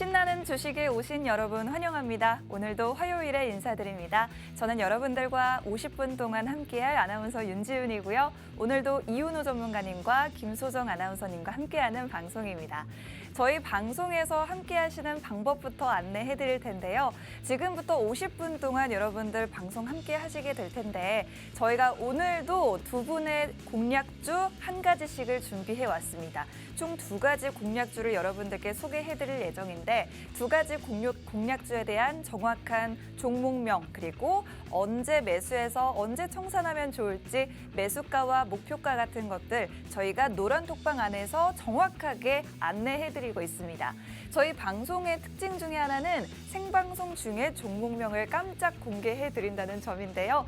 신나는 주식에 오신 여러분 환영합니다. 오늘도 화요일에 인사드립니다. 저는 여러분들과 50분 동안 함께할 아나운서 윤지윤이고요. 오늘도 이윤우 전문가님과 김소정 아나운서님과 함께하는 방송입니다. 저희 방송에서 함께하시는 방법부터 안내해드릴 텐데요. 지금부터 50분 동안 여러분들 방송 함께 하시게 될 텐데 저희가 오늘도 두 분의 공략주 한 가지씩을 준비해 왔습니다. 총 두 가지 공략주를 여러분들께 소개해드릴 예정인데 두 가지 공략주에 대한 정확한 종목명 그리고 언제 매수해서 언제 청산하면 좋을지 매수가와 목표가 같은 것들 저희가 노란 톡방 안에서 정확하게 안내해드리고 있습니다. 저희 방송의 특징 중에 하나는 생방송 중에 종목명을 깜짝 공개해드린다는 점인데요.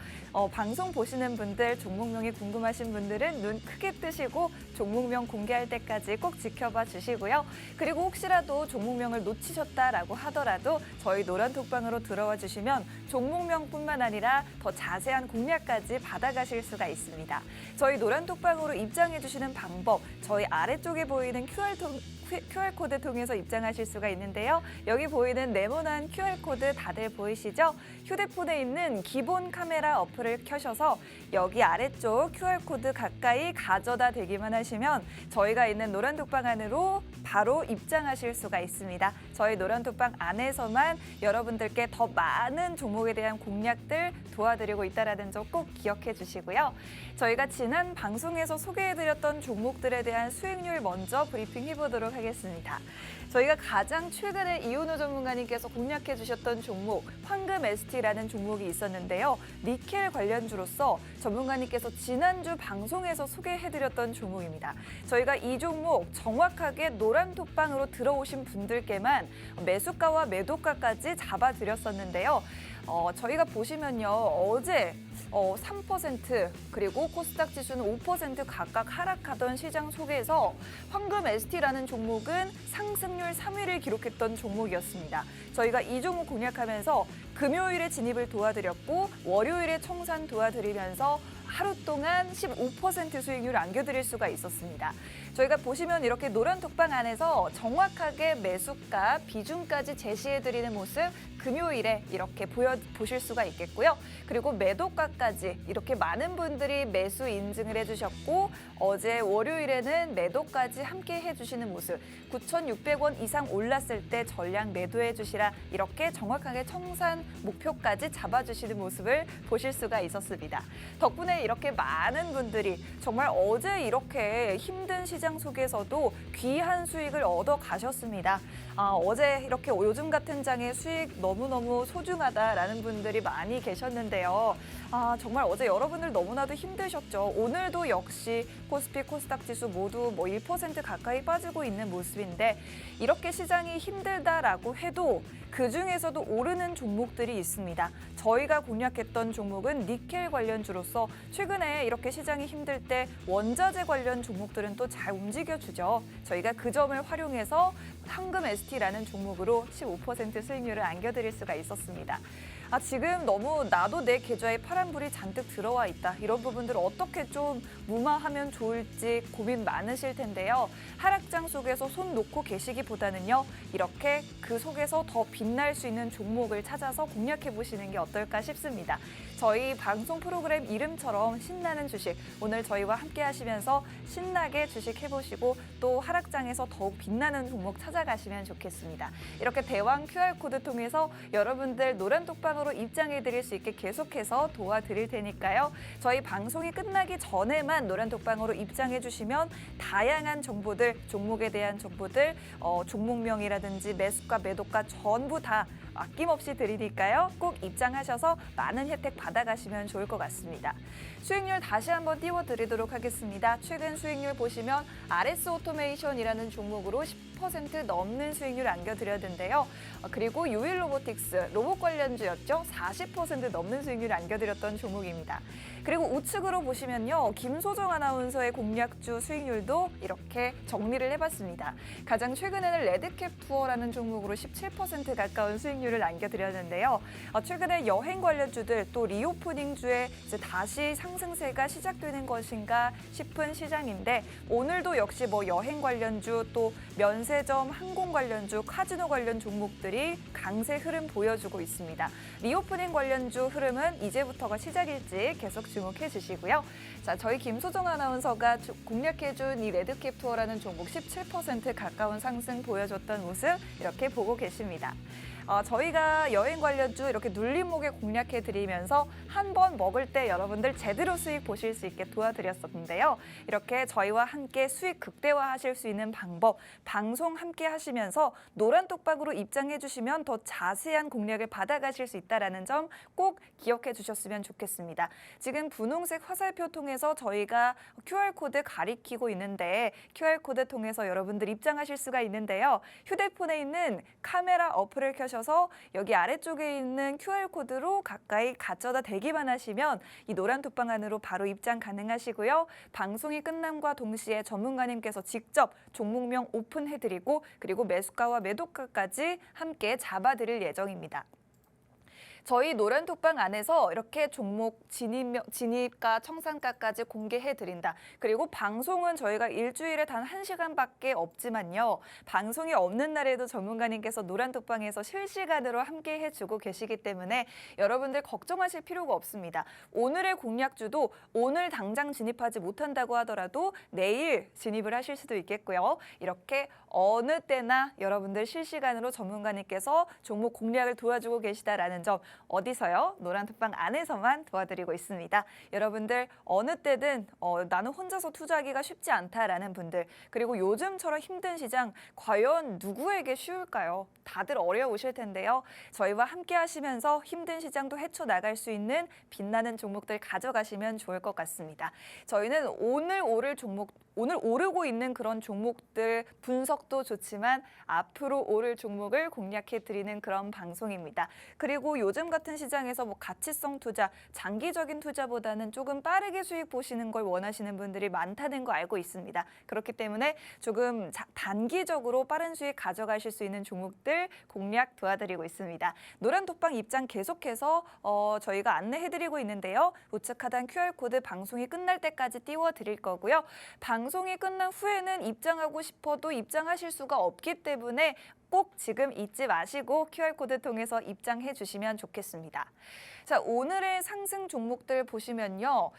방송 보시는 분들 종목명이 궁금하신 분들은 눈 크게 뜨시고 종목명 공개할 때까지 꼭 지켜봐 주시고요. 그리고 혹시라도 종목명을 놓치셨다라고 하더라도 저희 노란 톡방으로 들어와 주시면 종목명뿐만 아니라 더 자세한 공략까지 받아가실 수가 있습니다. 저희 노란 톡방으로 입장해 주시는 방법 저희 아래쪽에 보이는 QR코드 통해서 입장하실 수가 있는데요. 여기 보이는 네모난 QR코드 다들 보이시죠? 휴대폰에 있는 기본 카메라 어플을 켜셔서 여기 아래쪽 QR코드 가까이 가져다 대기만 하시면 저희가 있는 노란톡방 안으로 바로 입장하실 수가 있습니다. 저희 노란톡방 안에서만 여러분들께 더 많은 종목에 대한 공략들 도와드리고 있다는 점 꼭 기억해 주시고요. 저희가 지난 방송에서 소개해드렸던 종목들에 대한 수익률 먼저 브리핑 해보도록 하겠습니다. 저희가 가장 최근에 이윤우 전문가님께서 공략해 주셨던 종목 황금 ST라는 종목이 있었는데요. 니켈 관련주로서 전문가님께서 지난주 방송에서 소개해드렸던 종목입니다. 저희가 이 종목 정확하게 노란 톡방으로 들어오신 분들께만 매수가와 매도가까지 잡아드렸었는데요. 저희가 보시면요. 어제 3% 그리고 코스닥 지수는 5% 각각 하락하던 시장 속에서 황금 ST라는 종목은 상승률 3위를 기록했던 종목이었습니다. 저희가 이 종목 공략하면서 금요일에 진입을 도와드렸고 월요일에 청산 도와드리면서 하루 동안 15% 수익률을 안겨드릴 수가 있었습니다. 저희가 보시면 이렇게 노란 톡방 안에서 정확하게 매수가, 비중까지 제시해드리는 모습 금요일에 이렇게 보실 수가 있겠고요. 그리고 매도가까지 이렇게 많은 분들이 매수 인증을 해주셨고 어제 월요일에는 매도까지 함께 해주시는 모습 9,600원 이상 올랐을 때 전량 매도해 주시라 이렇게 정확하게 청산 목표까지 잡아주시는 모습을 보실 수가 있었습니다. 덕분에 이렇게 많은 분들이 정말 어제 이렇게 힘든 시장 속에서도 귀한 수익을 얻어 가셨습니다. 어제 이렇게 요즘 같은 장에 수익 너무너무 소중하다라는 분들이 많이 계셨는데요. 정말 어제 여러분들 너무나도 힘드셨죠. 오늘도 역시 코스피, 코스닥 지수 모두 1% 가까이 빠지고 있는 모습인데 이렇게 시장이 힘들다라고 해도 그중에서도 오르는 종목들이 있습니다. 저희가 공략했던 종목은 니켈 관련주로서 최근에 이렇게 시장이 힘들 때 원자재 관련 종목들은 또 잘 움직여주죠. 저희가 그 점을 활용해서 황금 ST라는 종목으로 15% 수익률을 안겨드릴 수가 있었습니다. 지금 너무 나도 내 계좌에 파란불이 잔뜩 들어와 있다. 이런 부분들을 어떻게 좀 무마하면 좋을지 고민 많으실 텐데요. 하락장 속에서 손 놓고 계시기보다는요. 이렇게 그 속에서 더 빛날 수 있는 종목을 찾아서 공략해 보시는 게 어떨까 싶습니다. 저희 방송 프로그램 이름처럼 신나는 주식 오늘 저희와 함께 하시면서 신나게 주식 해보시고 또 하락장에서 더욱 빛나는 종목 찾아가시면 좋겠습니다. 이렇게 대왕 QR코드 통해서 여러분들 노란 톡방으로 입장해 드릴 수 있게 계속해서 도와드릴 테니까요. 저희 방송이 끝나기 전에만 노란 톡방으로 입장해 주시면 다양한 정보들, 종목에 대한 정보들, 종목명이라든지 매수가, 매도가 전부 다 아낌없이 드리니까요. 꼭 입장하셔서 많은 혜택 받아가시면 좋을 것 같습니다. 수익률 다시 한번 띄워드리도록 하겠습니다. 최근 수익률 보시면 RS 오토메이션이라는 종목으로 10% 넘는 수익률 안겨드렸는데요. 그리고 유일 로보틱스, 로봇 관련주였죠. 40% 넘는 수익률 안겨드렸던 종목입니다. 그리고 우측으로 보시면요. 김소정 아나운서의 공략주 수익률도 이렇게 정리를 해봤습니다. 가장 최근에는 레드캡 투어라는 종목으로 17% 가까운 수익률 수익률을 남겨드렸는데요. 최근에 여행 관련주들 또 리오프닝주에 이제 다시 상승세가 시작되는 것인가 싶은 시장인데 오늘도 역시 뭐 여행 관련주 또 면세점, 항공 관련주, 카지노 관련 종목들이 강세 흐름 보여주고 있습니다. 리오프닝 관련주 흐름은 이제부터가 시작일지 계속 주목해 주시고요. 자, 저희 김소정 아나운서가 공략해준 이 레드캡 투어라는 종목 17% 가까운 상승 보여줬던 모습 이렇게 보고 계십니다. 저희가 여행 관련주 이렇게 눌림목에 공략해드리면서 한 번 먹을 때 여러분들 제대로 수익 보실 수 있게 도와드렸었는데요. 이렇게 저희와 함께 수익 극대화하실 수 있는 방법, 방송 함께 하시면서 노란톡방으로 입장해 주시면 더 자세한 공략을 받아가실 수 있다는 점 꼭 기억해 주셨으면 좋겠습니다. 지금 분홍색 화살표 통해서 저희가 QR코드 가리키고 있는데 QR코드 통해서 여러분들 입장하실 수가 있는데요. 휴대폰에 있는 카메라 어플을 켜셔서 여기 아래쪽에 있는 QR코드로 가까이 가져다 대기만 하시면 이 노란톡방 안으로 바로 입장 가능하시고요. 방송이 끝남과 동시에 전문가님께서 직접 종목명 오픈해드리고 그리고 매수가와 매도가까지 함께 잡아드릴 예정입니다. 저희 노란톡방 안에서 이렇게 종목 진입가, 청산가까지 공개해드린다. 그리고 방송은 저희가 일주일에 단 1시간밖에 없지만요. 방송이 없는 날에도 전문가님께서 노란톡방에서 실시간으로 함께 해주고 계시기 때문에 여러분들 걱정하실 필요가 없습니다. 오늘의 공략주도 오늘 당장 진입하지 못한다고 하더라도 내일 진입을 하실 수도 있겠고요. 이렇게 어느 때나 여러분들 실시간으로 전문가님께서 종목 공략을 도와주고 계시다라는 점 어디서요? 노란톡방 안에서만 도와드리고 있습니다. 여러분들 어느 때든 나는 혼자서 투자하기가 쉽지 않다라는 분들 그리고 요즘처럼 힘든 시장 과연 누구에게 쉬울까요? 다들 어려우실 텐데요. 저희와 함께 하시면서 힘든 시장도 헤쳐나갈 수 있는 빛나는 종목들 가져가시면 좋을 것 같습니다. 저희는 오늘 오르고 있는 그런 종목들 분석도 좋지만 앞으로 오를 종목을 공략해드리는 그런 방송입니다. 그리고 요즘 같은 시장에서 뭐 가치성 투자, 장기적인 투자보다는 조금 빠르게 수익 보시는 걸 원하시는 분들이 많다는 거 알고 있습니다. 그렇기 때문에 조금 단기적으로 빠른 수익 가져가실 수 있는 종목들 공략 도와드리고 있습니다. 노란톡방 입장 계속해서 저희가 안내해드리고 있는데요. 우측 하단 QR코드 방송이 끝날 때까지 띄워드릴 거고요. 방송이 끝난 후에는 입장하고 싶어도 입장하실 수가 없기 때문에 꼭 지금 잊지 마시고 QR코드 통해서 입장해 주시면 좋겠습니다. 자, 오늘의 상승 종목들 보시면요.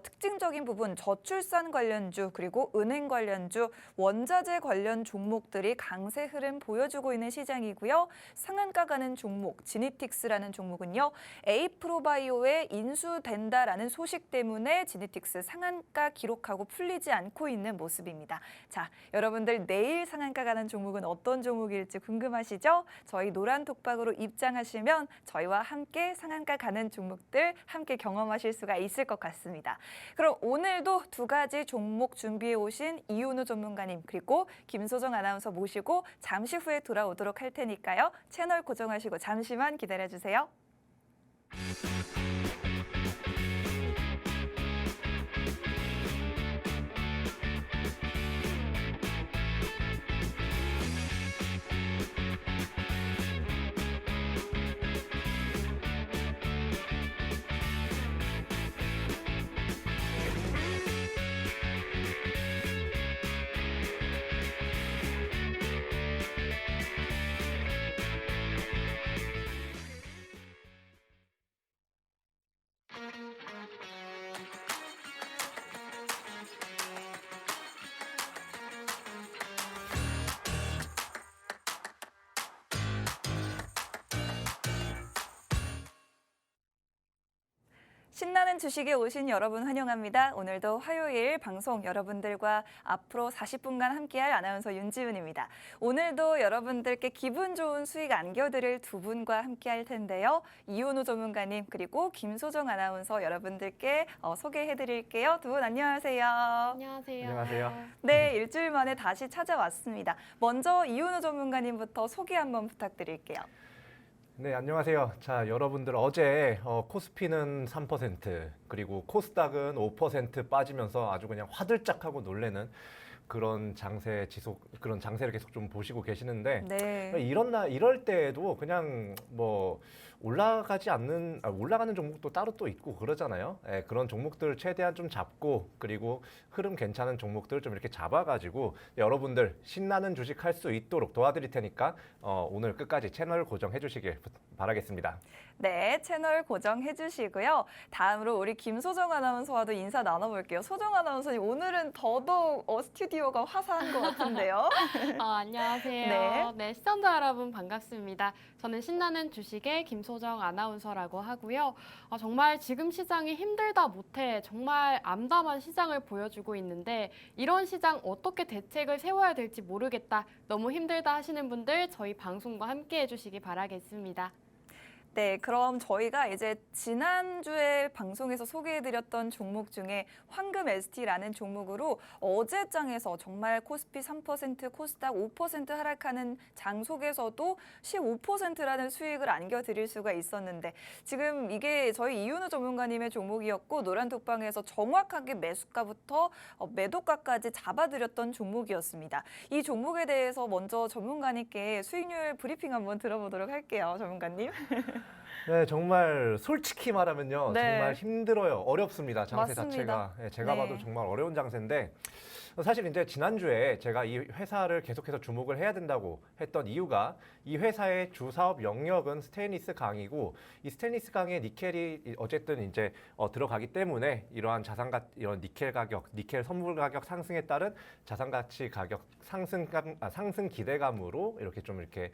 특징적인 부분 저출산 관련주 그리고 은행 관련주, 원자재 관련 종목들이 강세 흐름 보여주고 있는 시장이고요. 상한가 가는 종목 지니틱스라는 종목은요. 에이프로바이오에 인수된다라는 소식 때문에 지니틱스 상한가 기록하고 풀리지 않고 있는 모습입니다. 자, 여러분들 내일 상한가 가는 종목은 어떤 종목일지 궁금하시죠? 저희 노란톡방으로 입장하시면 저희와 함께 상한가 가는 종목들 함께 경험하실 수가 있을 것 같습니다. 그럼 오늘도 두 가지 종목 준비해 오신 이윤우 전문가님 그리고 김소정 아나운서 모시고 잠시 후에 돌아오도록 할 테니까요. 채널 고정하시고 잠시만 기다려주세요. 신나는 주식에 오신 여러분 환영합니다. 오늘도 화요일 방송 여러분들과 앞으로 40분간 함께할 아나운서 윤지은입니다. 오늘도 여러분들께 기분 좋은 수익 안겨드릴 두 분과 함께할 텐데요. 이윤우 전문가님 그리고 김소정 아나운서 여러분들께 소개해드릴게요. 두 분 안녕하세요. 안녕하세요. 안녕하세요. 네, 일주일 만에 다시 찾아왔습니다. 먼저 이윤우 전문가님부터 소개 한번 부탁드릴게요. 네, 안녕하세요. 자, 여러분들 어제 코스피는 3% 그리고 코스닥은 5% 빠지면서 아주 그냥 화들짝하고 놀래는 그런 그런 장세를 계속 좀 보시고 계시는데 네. 이럴 때에도 그냥 뭐 올라가는 종목도 따로 또 있고 그러잖아요. 예, 그런 종목들 최대한 좀 잡고 그리고 흐름 괜찮은 종목들 좀 이렇게 잡아가지고 여러분들 신나는 주식 할 수 있도록 도와드릴 테니까 오늘 끝까지 채널 고정해 주시길 바라겠습니다. 네, 채널 고정해 주시고요. 다음으로 우리 김소정 아나운서와도 인사 나눠볼게요. 소정 아나운서님, 오늘은 더더욱 스튜디오가 화사한 것 같은데요. 안녕하세요. 네. 네, 시청자 여러분 반갑습니다. 저는 신나는 주식의 김소정 아나운서라고 하고요. 정말 지금 시장이 힘들다 못해 정말 암담한 시장을 보여주고 있는데 이런 시장 어떻게 대책을 세워야 될지 모르겠다. 너무 힘들다 하시는 분들 저희 방송과 함께 해주시기 바라겠습니다. 네, 그럼 저희가 이제 지난주에 방송에서 소개해드렸던 종목 중에 황금 ST라는 종목으로 어제 장에서 정말 코스피 3%, 코스닥 5% 하락하는 장 속에서도 15%라는 수익을 안겨드릴 수가 있었는데 지금 이게 저희 이윤우 전문가님의 종목이었고 노란톡방에서 정확하게 매수가부터 매도가까지 잡아드렸던 종목이었습니다. 이 종목에 대해서 먼저 전문가님께 수익률 브리핑 한번 들어보도록 할게요, 전문가님. 네, 정말 솔직히 말하면요. 네. 정말 힘들어요. 어렵습니다. 장세 맞습니다. 자체가. 네, 제가 네. 봐도 정말 어려운 장세인데 사실 이제 지난주에 제가 이 회사를 계속해서 주목을 해야 된다고 했던 이유가 이 회사의 주 사업 영역은 스테인리스 강이고 이 스테인리스 강에 니켈이 어쨌든 이제 들어가기 때문에 이러한 이런 니켈 가격, 니켈 선물 가격 상승에 따른 자산 가치 가격 상승 기대감으로 이렇게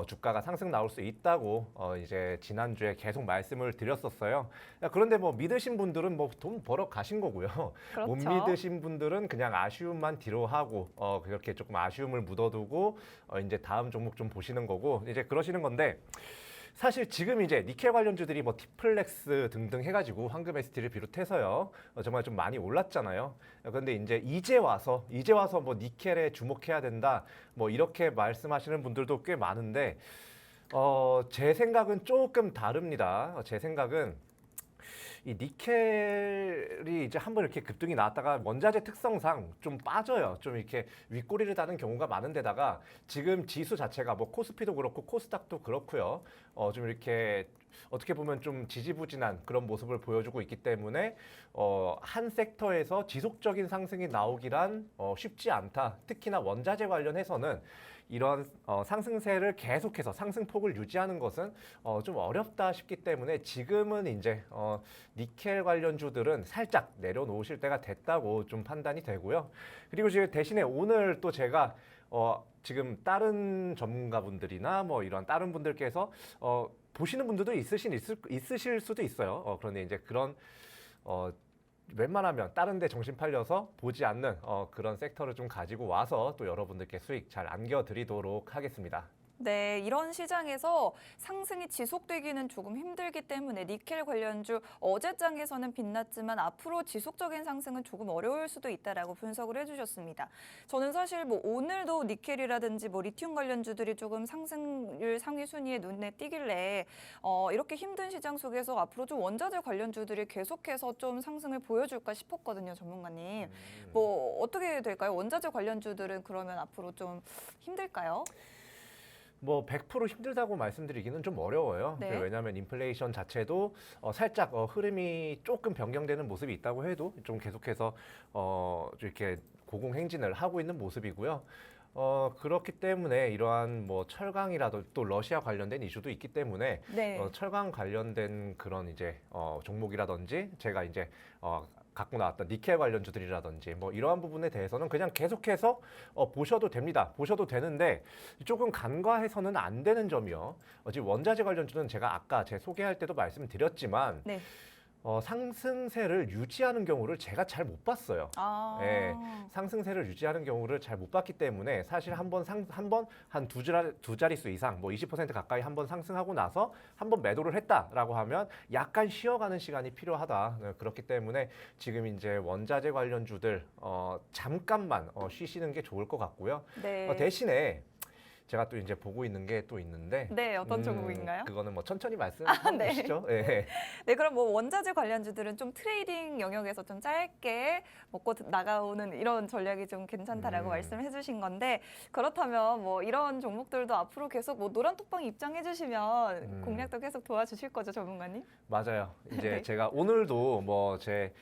주가가 상승 나올 수 있다고 이제 지난주에 계속 말씀을 드렸었어요. 그런데 뭐 믿으신 분들은 뭐 돈 벌어 가신 거고요. 그렇죠. 못 믿으신 분들은 그냥 아쉬움만 뒤로 하고 그렇게 조금 아쉬움을 묻어두고 이제 다음 종목 좀 보시는 거고 이제 그러시는 건데 사실 지금 이제 니켈 관련주들이 뭐 티플렉스 등등 해가지고 황금 ST를 비롯해서요 정말 좀 많이 올랐잖아요. 그런데 이제 와서 뭐 니켈에 주목해야 된다 뭐 이렇게 말씀하시는 분들도 꽤 많은데 제 생각은 조금 다릅니다. 제 생각은 이 니켈이 이제 한번 이렇게 급등이 나왔다가 원자재 특성상 좀 빠져요. 좀 이렇게 윗꼬리를 다는 경우가 많은데다가 지금 지수 자체가 뭐 코스피도 그렇고 코스닥도 그렇고요. 좀 이렇게 어떻게 보면 좀 지지부진한 그런 모습을 보여주고 있기 때문에 한 섹터에서 지속적인 상승이 나오기란 쉽지 않다. 특히나 원자재 관련해서는 이런 상승세를 계속해서 상승폭을 유지하는 것은 좀 어렵다 싶기 때문에 지금은 이제 니켈 관련주들은 살짝 내려놓으실 때가 됐다고 좀 판단이 되고요. 그리고 지금 대신에 오늘 또 제가 지금 다른 전문가분들이나 뭐 이런 다른 분들께서 보시는 분들도 있으실 수도 있어요. 그런데 이제 그런 웬만하면 다른 데 정신 팔려서 보지 않는 그런 섹터를 좀 가지고 와서 또 여러분들께 수익 잘 안겨드리도록 하겠습니다. 네, 이런 시장에서 상승이 지속되기는 조금 힘들기 때문에 니켈 관련주 어제장에서는 빛났지만 앞으로 지속적인 상승은 조금 어려울 수도 있다라고 분석을 해주셨습니다. 저는 사실 뭐 오늘도 니켈이라든지 뭐 리튬 관련주들이 조금 상승률 상위 순위에 눈에 띄길래 이렇게 힘든 시장 속에서 앞으로 좀 원자재 관련주들이 계속해서 좀 상승을 보여줄까 싶었거든요, 전문가님. 뭐 어떻게 될까요? 원자재 관련주들은 그러면 앞으로 좀 힘들까요? 뭐 100% 힘들다고 말씀드리기는 좀 어려워요. 네. 왜냐하면 인플레이션 자체도 살짝 흐름이 조금 변경되는 모습이 있다고 해도 좀 계속해서 이렇게 고공행진을 하고 있는 모습이고요. 그렇기 때문에 이러한 뭐 철강이라도 또 러시아 관련된 이슈도 있기 때문에 네. 철강 관련된 그런 이제 종목이라든지 제가 이제 갖고 나왔던 니켈 관련주들이라든지 뭐 이러한 부분에 대해서는 그냥 계속해서 보셔도 됩니다. 보셔도 되는데 조금 간과해서는 안 되는 점이요. 지금 원자재 관련주는 제가 아까 제 소개할 때도 말씀드렸지만 네. 상승세를 유지하는 경우를 제가 잘 못 봤어요. 아. 예, 상승세를 유지하는 경우를 잘 못 봤기 때문에 사실 한 번 한 두 자릿수 이상 뭐 20% 가까이 한 번 상승하고 나서 한 번 매도를 했다라고 하면 약간 쉬어가는 시간이 필요하다. 그렇기 때문에 지금 이제 원자재 관련주들 잠깐만 쉬시는 게 좋을 것 같고요. 네. 대신에 제가 또 이제 보고 있는 게 또 있는데 네, 어떤 종목인가요? 그거는 뭐 천천히 말씀해 네. 주시죠. 네. 네, 그럼 뭐 원자재 관련주들은 좀 트레이딩 영역에서 좀 짧게 먹고 나가오는 이런 전략이 좀 괜찮다라고 말씀해 주신 건데 그렇다면 뭐 이런 종목들도 앞으로 계속 뭐 노란톡방 입장해 주시면 공략도 계속 도와주실 거죠, 전문가님? 맞아요. 이제 네. 제가 오늘도 뭐 제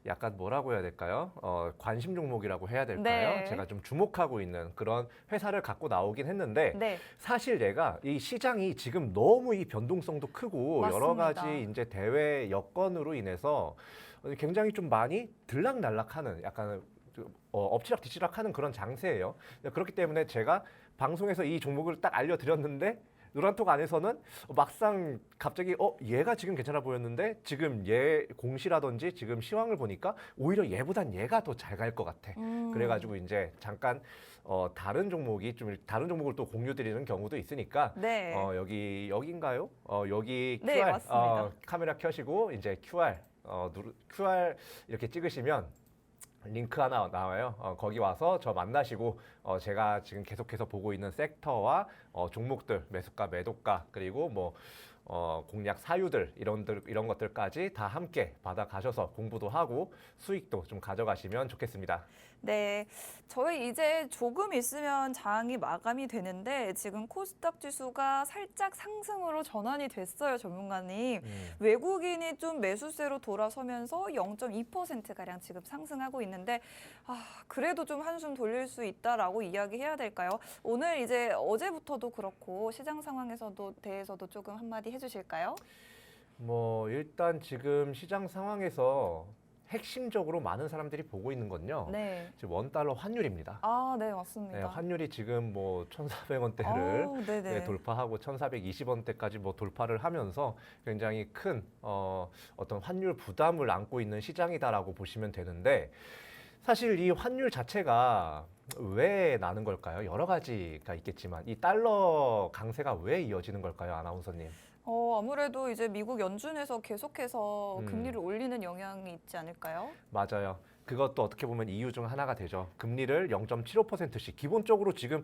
약간 뭐라고 해야 될까요? 관심 종목이라고 해야 될까요? 네. 제가 좀 주목하고 있는 그런 회사를 갖고 나오긴 했는데 네. 사실 얘가 이 시장이 지금 너무 이 변동성도 크고 여러 맞습니다. 가지 이제 대외 여건으로 인해서 굉장히 좀 많이 들락날락하는 약간 엎치락뒤치락하는 그런 장세예요. 그렇기 때문에 제가 방송에서 이 종목을 딱 알려드렸는데 노란톡 안에서는 막상 갑자기 얘가 지금 괜찮아 보였는데 지금 얘 공시라든지 지금 시황을 보니까 오히려 얘보단 얘가 더 잘 갈 것 같아. 그래가지고 이제 잠깐 다른 종목을 또 공유드리는 경우도 있으니까 네. 여기인가요? 여기 네, QR 맞습니다. 카메라 켜시고 이제 QR 이렇게 찍으시면 링크 하나 나와요. 거기 와서 저 만나시고 제가 지금 계속해서 보고 있는 섹터와 종목들, 매수가, 매도가 그리고 뭐 공략 사유들 이런 것들까지 다 함께 받아가셔서 공부도 하고 수익도 좀 가져가시면 좋겠습니다. 네, 저희 이제 조금 있으면 장이 마감이 되는데 지금 코스닥 지수가 살짝 상승으로 전환이 됐어요, 전문가님. 외국인이 좀 매수세로 돌아서면서 0.2%가량 지금 상승하고 있는데 그래도 좀 한숨 돌릴 수 있다라고 이야기해야 될까요? 오늘 이제 어제부터도 그렇고 시장 상황에서도 대해서도 조금 한마디 해주실까요? 뭐 일단 지금 시장 상황에서 핵심적으로 많은 사람들이 보고 있는 건요. 네. 지금 원달러 환율입니다. 네, 맞습니다. 네, 환율이 지금 뭐 1,400원대를 아우, 네네. 돌파하고 1,420원대까지 뭐 돌파를 하면서 굉장히 큰 어떤 환율 부담을 안고 있는 시장이다라고 보시면 되는데 사실 이 환율 자체가 왜 나는 걸까요? 여러 가지가 있겠지만 이 달러 강세가 왜 이어지는 걸까요, 아나운서님? 아무래도 이제 미국 연준에서 계속해서 금리를 올리는 영향이 있지 않을까요? 맞아요. 그것도 어떻게 보면 이유 중 하나가 되죠. 금리를 0.75%씩 기본적으로 지금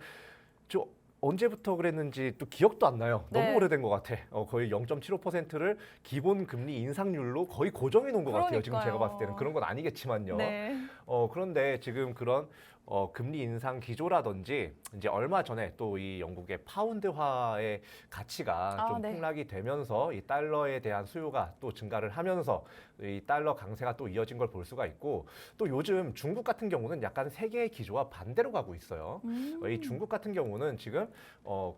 저 언제부터 그랬는지 또 기억도 안 나요. 너무 네. 오래된 것 같아. 거의 0.75%를 기본 금리 인상률로 거의 고정해 놓은 것 같아요. 지금 제가 그러니까요. 봤을 때는 그런 건 아니겠지만요. 네. 그런데 지금 그런 금리 인상 기조라든지 이제 얼마 전에 또 이 영국의 파운드화의 가치가 좀 네. 폭락이 되면서 이 달러에 대한 수요가 또 증가를 하면서 이 달러 강세가 또 이어진 걸 볼 수가 있고 또 요즘 중국 같은 경우는 약간 세계의 기조와 반대로 가고 있어요. 이 중국 같은 경우는 지금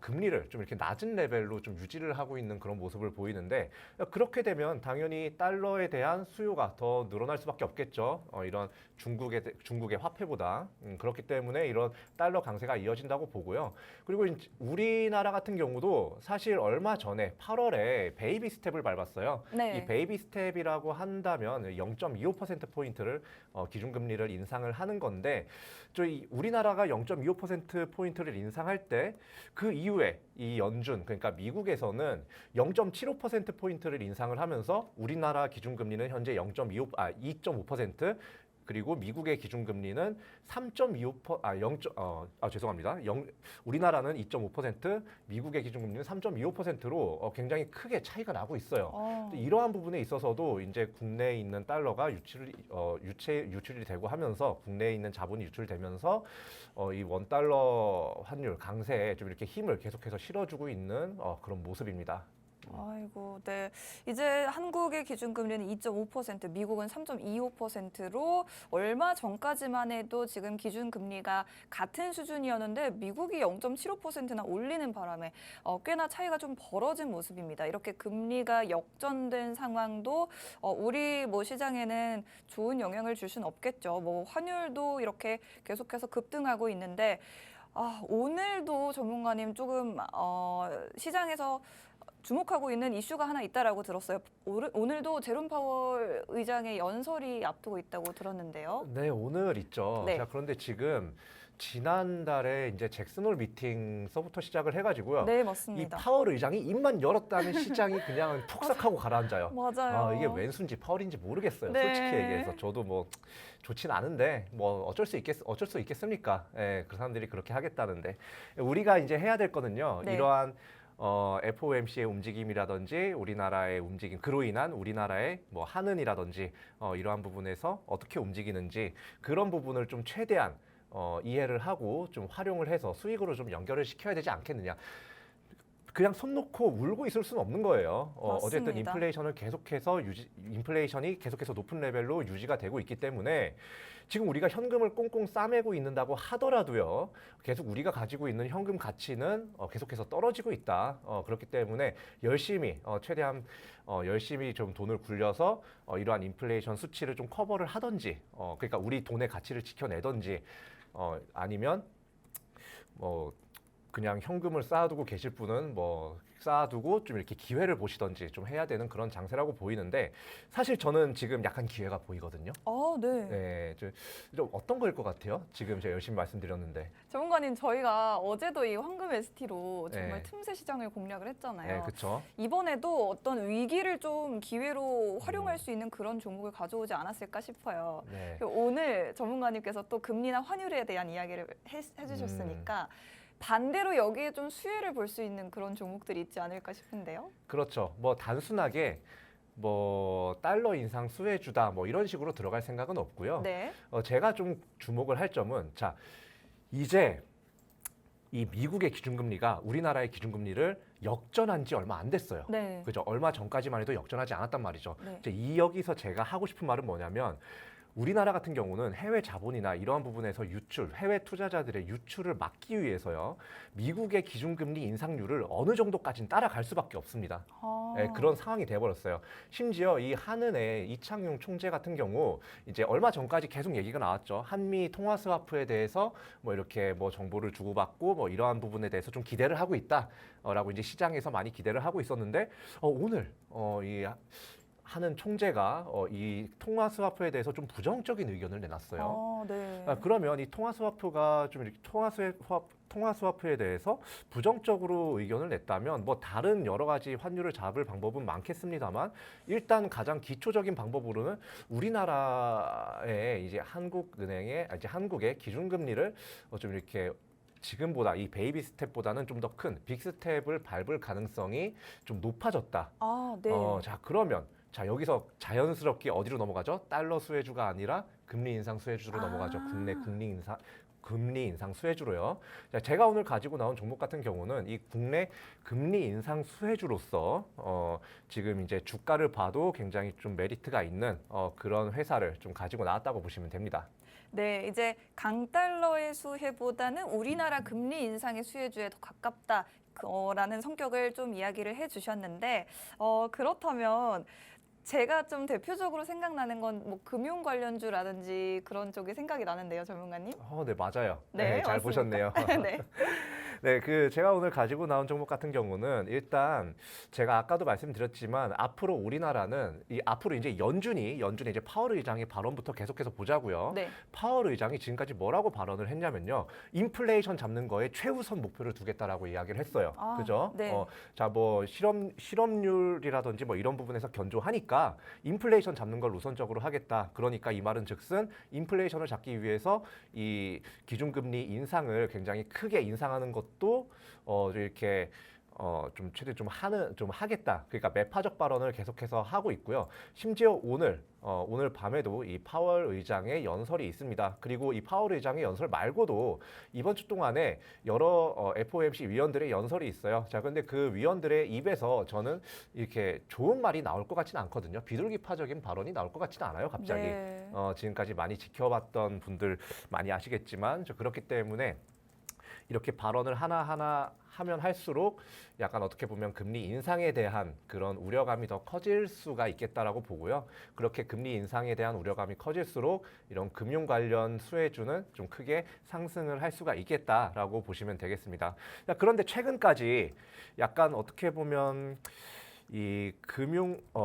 금리를 좀 이렇게 낮은 레벨로 좀 유지를 하고 있는 그런 모습을 보이는데 그렇게 되면 당연히 달러에 대한 수요가 더 늘어날 수밖에 없겠죠. 이런 중국의 화폐보다 그렇기 때문에 이런 달러 강세가 이어진다고 보고요. 그리고 이제 우리나라 같은 경우도 사실 얼마 전에 8월에 베이비 스텝을 밟았어요. 네. 이 베이비 스텝이라고 한다면 0.25%포인트를 기준금리를 인상을 하는 건데 저희 우리나라가 0.25%포인트를 인상할 때 그 이후에 이 연준 그러니까 미국에서는 0.75%포인트를 인상을 하면서 우리나라 기준금리는 현재 2.5% 그리고 미국의 기준금리는 3.25%, 우리나라는 2.5%, 미국의 기준금리는 3.25%로 굉장히 크게 차이가 나고 있어요. 이러한 부분에 있어서도 이제 국내에 있는 달러가 유출이 되고 하면서 국내에 있는 자본이 유출되면서 이 원달러 환율 강세에 좀 이렇게 힘을 계속해서 실어주고 있는 그런 모습입니다. 아이고, 네. 이제 한국의 기준금리는 2.5%, 미국은 3.25%로 얼마 전까지만 해도 지금 기준금리가 같은 수준이었는데 미국이 0.75%나 올리는 바람에 꽤나 차이가 좀 벌어진 모습입니다. 이렇게 금리가 역전된 상황도 우리 뭐 시장에는 좋은 영향을 줄 수는 없겠죠. 뭐 환율도 이렇게 계속해서 급등하고 있는데 오늘도 전문가님 조금 시장에서 주목하고 있는 이슈가 하나 있다라고 들었어요. 오늘도 제롬 파월 의장의 연설이 앞두고 있다고 들었는데요. 네, 오늘 있죠. 네. 자, 그런데 지금 지난달에 이제 잭슨홀 미팅서부터 시작을 해가지고요. 네, 이 맞습니다. 파월 의장이 입만 열었다면 시장이 그냥 푹싹하고 가라앉아요. 맞아요. 이게 왼수인지 파월인지 모르겠어요. 네. 솔직히 얘기해서 저도 뭐 좋진 않은데 뭐 어쩔 수 있겠습니까? 예, 그 사람들이 그렇게 하겠다는데 우리가 이제 해야 될 거는요. 네. 이러한 FOMC의 움직임이라든지 우리나라의 움직임, 그로 인한 우리나라의 뭐 한은이라든지 이러한 부분에서 어떻게 움직이는지 그런 부분을 좀 최대한 이해를 하고 좀 활용을 해서 수익으로 좀 연결을 시켜야 되지 않겠느냐. 그냥 손 놓고 울고 있을 수는 없는 거예요. 어쨌든 맞습니다. 인플레이션이 계속해서 높은 레벨로 유지가 되고 있기 때문에 지금 우리가 현금을 꽁꽁 싸매고 있는다고 하더라도요. 계속 우리가 가지고 있는 현금 가치는 계속해서 떨어지고 있다. 그렇기 때문에 열심히 최대한 열심히 좀 돈을 굴려서 이러한 인플레이션 수치를 좀 커버를 하든지 그러니까 우리 돈의 가치를 지켜내든지 아니면 뭐 그냥 현금을 쌓아두고 계실 분은 뭐 쌓아두고 좀 이렇게 기회를 보시던지 좀 해야 되는 그런 장세라고 보이는데 사실 저는 지금 약간 기회가 보이거든요. 네. 네, 좀 어떤 거일 것 같아요? 지금 제가 열심히 말씀드렸는데. 전문가님, 저희가 어제도 이 황금 ST로 정말 네. 틈새 시장을 공략을 네, 했잖아요. 그렇죠. 이번에도 어떤 위기를 좀 기회로 활용할 음. 수 있는 그런 종목을 가져오지 않았을까 싶어요. 네. 오늘 전문가님께서 또 금리나 환율에 대한 이야기를 해주셨으니까 반대로 여기에 좀 수혜를 볼 수 있는 그런 종목들이 있지 않을까 싶은데요. 그렇죠. 뭐 단순하게 뭐 달러 인상 수혜주다 뭐 이런 식으로 들어갈 생각은 없고요. 네. 제가 좀 주목을 할 점은 자 이제 이 미국의 기준금리가 우리나라의 기준금리를 역전한 지 얼마 안 됐어요. 네. 그죠? 얼마 전까지만 해도 역전하지 않았단 말이죠. 네. 이제 여기서 제가 하고 싶은 말은 뭐냐면 우리나라 같은 경우는 해외 자본이나 이러한 부분에서 유출, 해외 투자자들의 유출을 막기 위해서요. 미국의 기준금리 인상률을 어느 정도까지는 따라갈 수밖에 없습니다. 네, 그런 상황이 돼버렸어요. 심지어 이 한은의 이창용 총재 같은 경우 이제 얼마 전까지 계속 얘기가 나왔죠. 한미 통화 스와프에 대해서 뭐 이렇게 뭐 정보를 주고받고 뭐 이러한 부분에 대해서 좀 기대를 하고 있다라고 이제 시장에서 많이 기대를 하고 있었는데 오늘 이 하는 총재가 이 통화 스와프에 대해서 좀 부정적인 의견을 내놨어요. 네. 그러면 이 통화 스와프가 좀 이렇게 통화 스와프에 대해서 부정적으로 의견을 냈다면 뭐 다른 여러 가지 환율을 잡을 방법은 많겠습니다만 일단 가장 기초적인 방법으로는 우리나라의 이제 한국의 기준금리를 좀 이렇게 지금보다 이 베이비 스텝보다는 좀 더 큰 빅 스텝을 밟을 가능성이 좀 높아졌다. 네. 자 그러면 자 여기서 자연스럽게 어디로 넘어가죠? 달러 수혜주가 아니라 금리 인상 수혜주로 넘어가죠. 국내 금리 인상 수혜주로요. 자, 제가 오늘 가지고 나온 종목 같은 경우는 이 국내 금리 인상 수혜주로서 지금 이제 주가를 봐도 굉장히 좀 메리트가 있는 그런 회사를 좀 가지고 나왔다고 보시면 됩니다. 네, 이제 강달러의 수혜보다는 우리나라 금리 인상의 수혜주에 더 가깝다라는 성격을 좀 이야기를 해주셨는데 그렇다면 제가 좀 대표적으로 생각나는 건 뭐 금융 관련주라든지 그런 쪽이 생각이 나는데요, 전문가님. 네 맞아요. 네, 잘 맞습니까? 보셨네요. 네. 네, 제가 오늘 가지고 나온 종목 같은 경우는 일단 제가 아까도 말씀드렸지만 앞으로 우리나라는 앞으로 이제 연준이 이제 파월 의장의 발언부터 계속해서 보자고요. 네. 파월 의장이 지금까지 뭐라고 발언을 했냐면요. 인플레이션 잡는 거에 최우선 목표를 두겠다라고 이야기를 했어요. 그죠? 네. 자, 뭐 실업률이라든지 뭐 이런 부분에서 견조하니까 인플레이션 잡는 걸 우선적으로 하겠다. 그러니까 이 말은 즉슨 인플레이션을 잡기 위해서 이 기준금리 인상을 굉장히 크게 인상하는 것도 이렇게 좀 최대 좀 하겠다. 그러니까 매파적 발언을 계속해서 하고 있고요. 심지어 오늘 밤에도 이 파월 의장의 연설이 있습니다. 그리고 이 파월 의장의 연설 말고도 이번 주 동안에 여러 FOMC 위원들의 연설이 있어요. 자, 근데 그 위원들의 입에서 저는 이렇게 좋은 말이 나올 것 같지는 않거든요. 비둘기파적인 발언이 나올 것 같지는 않아요. 갑자기. 네. 지금까지 많이 지켜봤던 분들 많이 아시겠지만 그렇기 때문에 이렇게 발언을 하나하나 하면 할수록 약간 어떻게 보면 금리 인상에 대한 그런 우려감이 더 커질 수가 있겠다라고 보고요. 그렇게 금리 인상에 대한 우려감이 커질수록 이런 금융 관련 수혜주는 좀 크게 상승을 할 수가 있겠다라고 보시면 되겠습니다. 그런데 최근까지 약간 어떻게 보면 이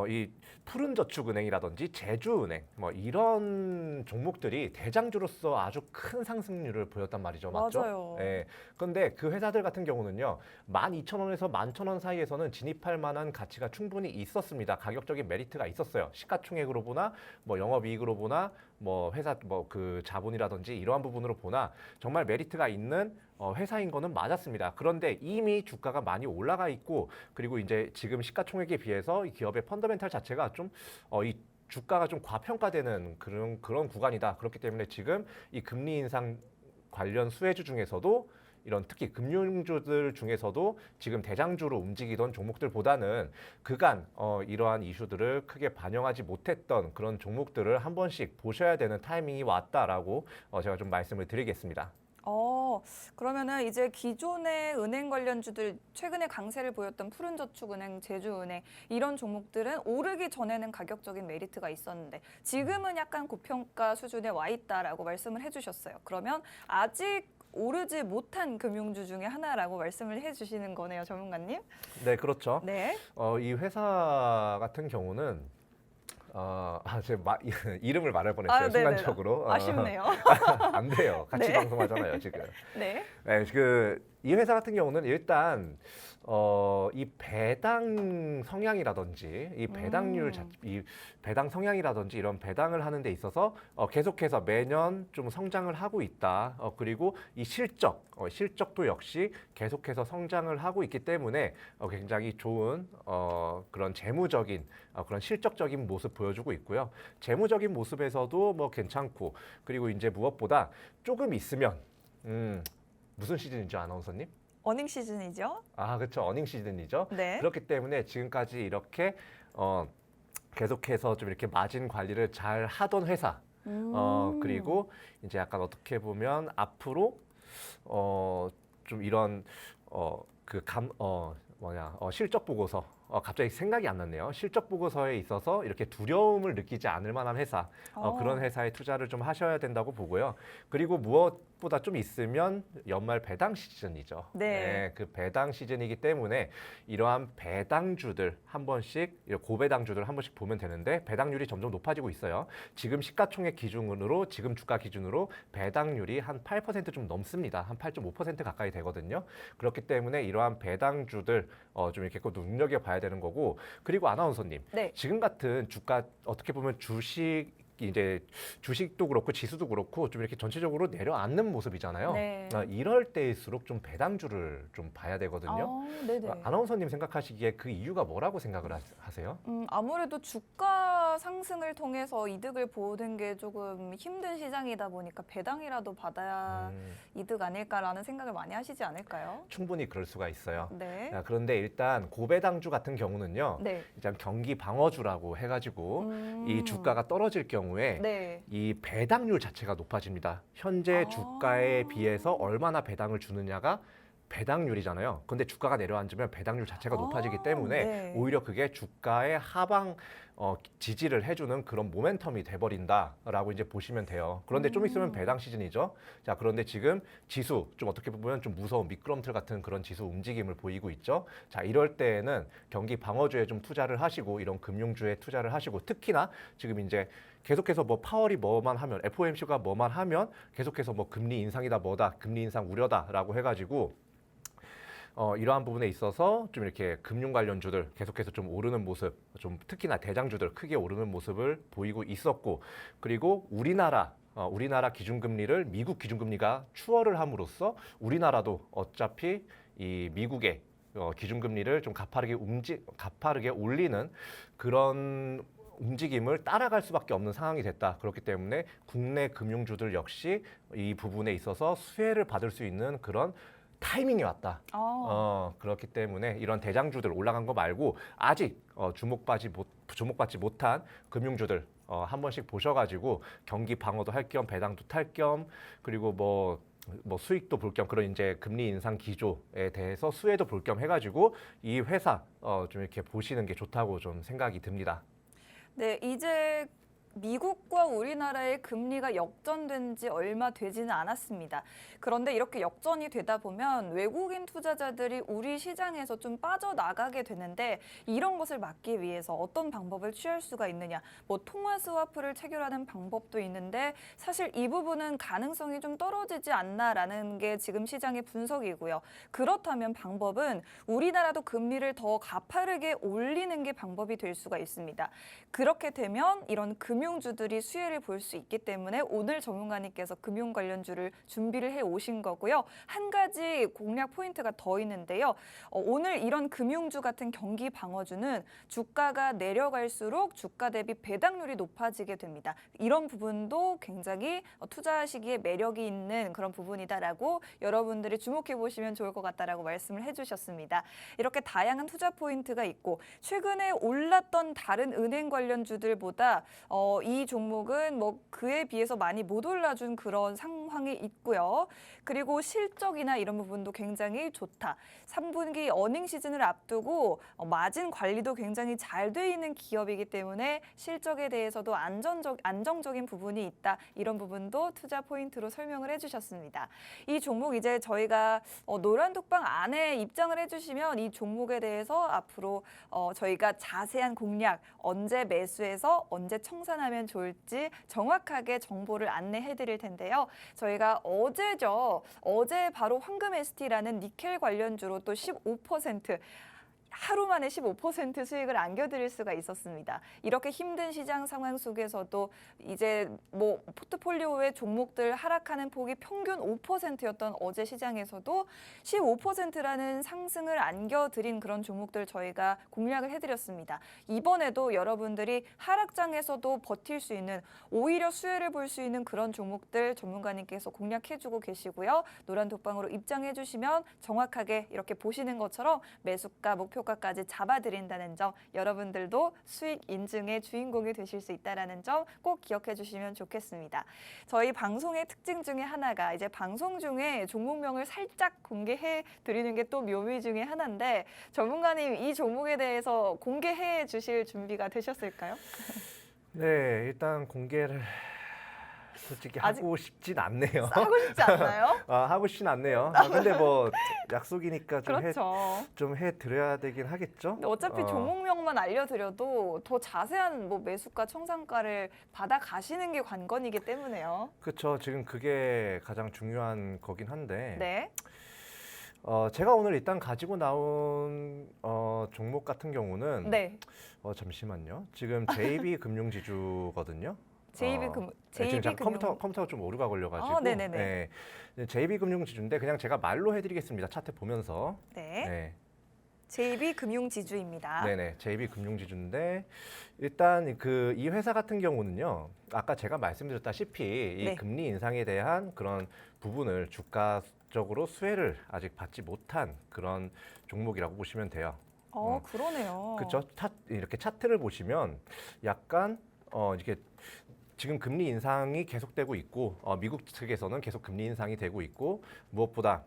이 푸른저축은행이라든지 제주은행 뭐 이런 종목들이 대장주로서 아주 큰 상승률을 보였단 말이죠. 맞죠? 맞아요. 예. 그런데 그 회사들 같은 경우는요. 12,000원에서 11,000원 사이에서는 진입할 만한 가치가 충분히 있었습니다. 가격적인 메리트가 있었어요. 시가총액으로 보나 뭐 영업이익으로 보나 뭐 회사 뭐 그 자본이라든지 이러한 부분으로 보나 정말 메리트가 있는 회사인 거는 맞았습니다. 그런데 이미 주가가 많이 올라가 있고 그리고 이제 지금 시가총액에 비해서 이 기업의 펀더멘탈 자체가 좀 이 주가가 좀 과평가되는 그런 구간이다. 그렇기 때문에 지금 이 금리 인상 관련 수혜주 중에서도 이런 특히 금융주들 중에서도 지금 대장주로 움직이던 종목들보다는 그간 이러한 이슈들을 크게 반영하지 못했던 그런 종목들을 한 번씩 보셔야 되는 타이밍이 왔다라고 제가 좀 말씀을 드리겠습니다. 그러면은 이제 기존의 은행 관련주들 최근에 강세를 보였던 푸른저축은행, 제주은행 이런 종목들은 오르기 전에는 가격적인 메리트가 있었는데 지금은 약간 고평가 수준에 와 있다라고 말씀을 해주셨어요. 그러면 아직 오르지 못한 금융주 중에 하나라고 말씀을 해주시는 거네요, 전문가님. 네, 그렇죠. 네. 이 회사 같은 경우는 제가 이름을 말할 뻔했어요. 네네네. 순간적으로. 아쉽네요. 안 돼요. 같이 네. 방송하잖아요, 지금. 네. 네, 이 회사 같은 경우는 일단 이 배당 성향이라든지 이 배당 성향이라든지 이런 배당을 하는 데 있어서 계속해서 매년 좀 성장을 하고 있다. 그리고 이 실적도 역시 계속해서 성장을 하고 있기 때문에 굉장히 좋은 그런 재무적인 그런 실적적인 모습 보여주고 있고요. 재무적인 모습에서도 뭐 괜찮고 그리고 이제 무엇보다 조금 있으면 무슨 시즌이죠, 아나운서님? 어닝 시즌이죠. 그렇죠. 어닝 시즌이죠. 네. 그렇기 때문에 지금까지 이렇게 계속해서 좀 이렇게 마진 관리를 잘 하던 회사. 그리고 이제 약간 어떻게 보면 앞으로 좀 이런 실적 보고서 갑자기 생각이 안 났네요. 실적 보고서에 있어서 이렇게 두려움을 느끼지 않을 만한 회사, 그런 회사에 투자를 좀 하셔야 된다고 보고요. 그리고 무엇보다 좀 있으면 연말 배당 시즌이죠. 네. 그 배당 시즌이기 때문에 이러한 배당주들 한 번씩, 고배당주들 한 번씩 보면 되는데 배당률이 점점 높아지고 있어요. 지금 시가총액 기준으로, 지금 주가 기준으로 배당률이 한 8% 좀 넘습니다. 한 8.5% 가까이 되거든요. 그렇기 때문에 이러한 배당주들 좀 이렇게 꼭 눈여겨봐야 되는 거고, 그리고 아나운서님, 네. 지금 같은 주가 어떻게 보면 주식도 그렇고 지수도 그렇고 좀 이렇게 전체적으로 내려앉는 모습이잖아요. 네. 이럴 때일수록 좀 배당주를 좀 봐야 되거든요. 네네. 아나운서님 생각하시기에 그 이유가 뭐라고 생각을 하세요? 아무래도 주가 상승을 통해서 이득을 보는 게 조금 힘든 시장이다 보니까 배당이라도 받아야 이득 아닐까라는 생각을 많이 하시지 않을까요? 충분히 그럴 수가 있어요. 네. 그런데 일단 고배당주 같은 경우는요. 네. 일단 경기 방어주라고 해가지고 이 주가가 떨어질 경우에 네. 이 배당률 자체가 높아집니다. 현재 주가에 비해서 얼마나 배당을 주느냐가 배당률이잖아요. 근데 주가가 내려앉으면 배당률 자체가 높아지기 때문에 네. 오히려 그게 주가의 하방 지지를 해주는 그런 모멘텀이 돼버린다라고 이제 보시면 돼요. 그런데 좀 있으면 배당 시즌이죠. 자, 그런데 지금 지수 좀 어떻게 보면 좀 무서운 미끄럼틀 같은 그런 지수 움직임을 보이고 있죠. 자, 이럴 때에는 경기 방어주에 좀 투자를 하시고 이런 금융주에 투자를 하시고 특히나 지금 이제 계속해서 뭐 파월이 뭐만 하면 FOMC가 뭐만 하면 계속해서 뭐 금리 인상이다 뭐다 금리 인상 우려다라고 해가지고 이러한 부분에 있어서 좀 이렇게 금융 관련주들 계속해서 좀 오르는 모습, 좀 특히나 대장주들 크게 오르는 모습을 보이고 있었고, 그리고 우리나라 기준금리를 미국 기준금리가 추월을 함으로써 우리나라도 어차피 이 미국의 기준금리를 좀 가파르게 올리는 그런 움직임을 따라갈 수밖에 없는 상황이 됐다. 그렇기 때문에 국내 금융주들 역시 이 부분에 있어서 수혜를 받을 수 있는 그런 타이밍이 왔다. 그렇기 때문에 이런 대장주들 올라간 거 말고 아직 주목받지 못한 금융주들 한 번씩 보셔가지고 경기 방어도 할 겸 배당도 탈 겸 그리고 뭐 수익도 볼 겸 그런 이제 금리 인상 기조에 대해서 수혜도 볼 겸 해가지고 이 회사 좀 이렇게 보시는 게 좋다고 좀 생각이 듭니다. 네, 이제 미국과 우리나라의 금리가 역전된 지 얼마 되지는 않았습니다. 그런데 이렇게 역전이 되다 보면 외국인 투자자들이 우리 시장에서 좀 빠져나가게 되는데 이런 것을 막기 위해서 어떤 방법을 취할 수가 있느냐. 뭐 통화 스와프를 체결하는 방법도 있는데 사실 이 부분은 가능성이 좀 떨어지지 않나라는 게 지금 시장의 분석이고요. 그렇다면 방법은 우리나라도 금리를 더 가파르게 올리는 게 방법이 될 수가 있습니다. 그렇게 되면 이런 금융주들이 수혜를 볼 수 있기 때문에 오늘 전문가님께서 금융 관련주를 준비를 해 오신 거고요. 한 가지 공략 포인트가 더 있는데요. 오늘 이런 금융주 같은 경기 방어주는 주가가 내려갈수록 주가 대비 배당률이 높아지게 됩니다. 이런 부분도 굉장히 투자하시기에 매력이 있는 그런 부분이다라고 여러분들이 주목해 보시면 좋을 것 같다라고 말씀을 해주셨습니다. 이렇게 다양한 투자 포인트가 있고 최근에 올랐던 다른 은행 관련주들보다 이 종목은 뭐 그에 비해서 많이 못 올라준 그런 상황이 있고요. 그리고 실적이나 이런 부분도 굉장히 좋다. 3분기 어닝 시즌을 앞두고 마진 관리도 굉장히 잘 돼 있는 기업이기 때문에 실적에 대해서도 안정적인 부분이 있다. 이런 부분도 투자 포인트로 설명을 해주셨습니다. 이 종목 이제 저희가 노란 톡방 안에 입장을 해주시면 이 종목에 대해서 앞으로 저희가 자세한 공략, 언제 매수해서 언제 청산하면 좋을지 정확하게 정보를 안내해 드릴 텐데요. 저희가 어제 바로 황금 ST라는 니켈 관련주로 또 15% 하루 만에 15% 수익을 안겨드릴 수가 있었습니다. 이렇게 힘든 시장 상황 속에서도 이제 뭐 포트폴리오의 종목들 하락하는 폭이 평균 5%였던 어제 시장에서도 15%라는 상승을 안겨드린 그런 종목들 저희가 공략을 해드렸습니다. 이번에도 여러분들이 하락장에서도 버틸 수 있는 오히려 수혜를 볼 수 있는 그런 종목들 전문가님께서 공략해주고 계시고요. 노란 독방으로 입장해주시면 정확하게 이렇게 보시는 것처럼 매수가 목표가까지 잡아드린다는 점, 여러분들도 수익 인증의 주인공이 되실 수 있다는 점 꼭 기억해 주시면 좋겠습니다. 저희 방송의 특징 중에 하나가 이제 방송 중에 종목명을 살짝 공개해 드리는 게 또 묘미 중에 하나인데 전문가님 이 종목에 대해서 공개해 주실 준비가 되셨을까요? 네, 일단 공개를 솔직히 아직 하고 싶진 않네요. 하고 싶지 않나요? 하고 싶진 않네요. 근데 뭐 약속이니까 그렇죠. 좀 해드려야 되긴 하겠죠. 근데 어차피 종목명만 알려드려도 더 자세한 뭐 매수가, 청산가를 받아 가시는 게 관건이기 때문에요. 그렇죠. 지금 그게 가장 중요한 거긴 한데. 네. 제가 오늘 일단 가지고 나온 종목 같은 경우는 네. 잠시만요. 지금 JB 금융지주거든요. 지금 JB 제가 금융. 컴퓨터가 좀 오류가 걸려가지고. 네네네. 네, JB 금융지주인데 그냥 제가 말로 해드리겠습니다. 차트 보면서. 네. 네. JB 금융지주입니다. 네네, JB 금융지주인데 일단 이 회사 같은 경우는요, 아까 제가 말씀드렸다시피 이 네. 금리 인상에 대한 그런 부분을 주가적으로 수혜를 아직 받지 못한 그런 종목이라고 보시면 돼요. 그러네요. 그렇죠. 이렇게 차트를 보시면 약간 이렇게 지금 금리 인상이 계속되고 있고 미국 측에서는 계속 금리 인상이 되고 있고 무엇보다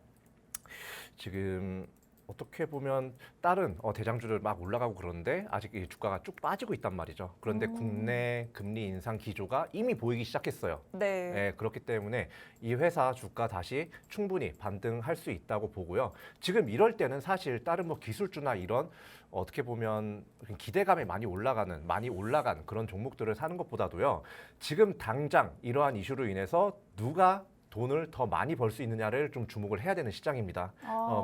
지금 어떻게 보면 다른 대장주들 막 올라가고 그러는데 아직 이 주가가 쭉 빠지고 있단 말이죠. 그런데 국내 금리 인상 기조가 이미 보이기 시작했어요. 네. 네, 그렇기 때문에 이 회사 주가 다시 충분히 반등할 수 있다고 보고요. 지금 이럴 때는 사실 다른 뭐 기술주나 이런 어떻게 보면 기대감이 많이 올라간 그런 종목들을 사는 것보다도요. 지금 당장 이러한 이슈로 인해서 누가 돈을 더 많이 벌 수 있느냐를 좀 주목을 해야 되는 시장입니다.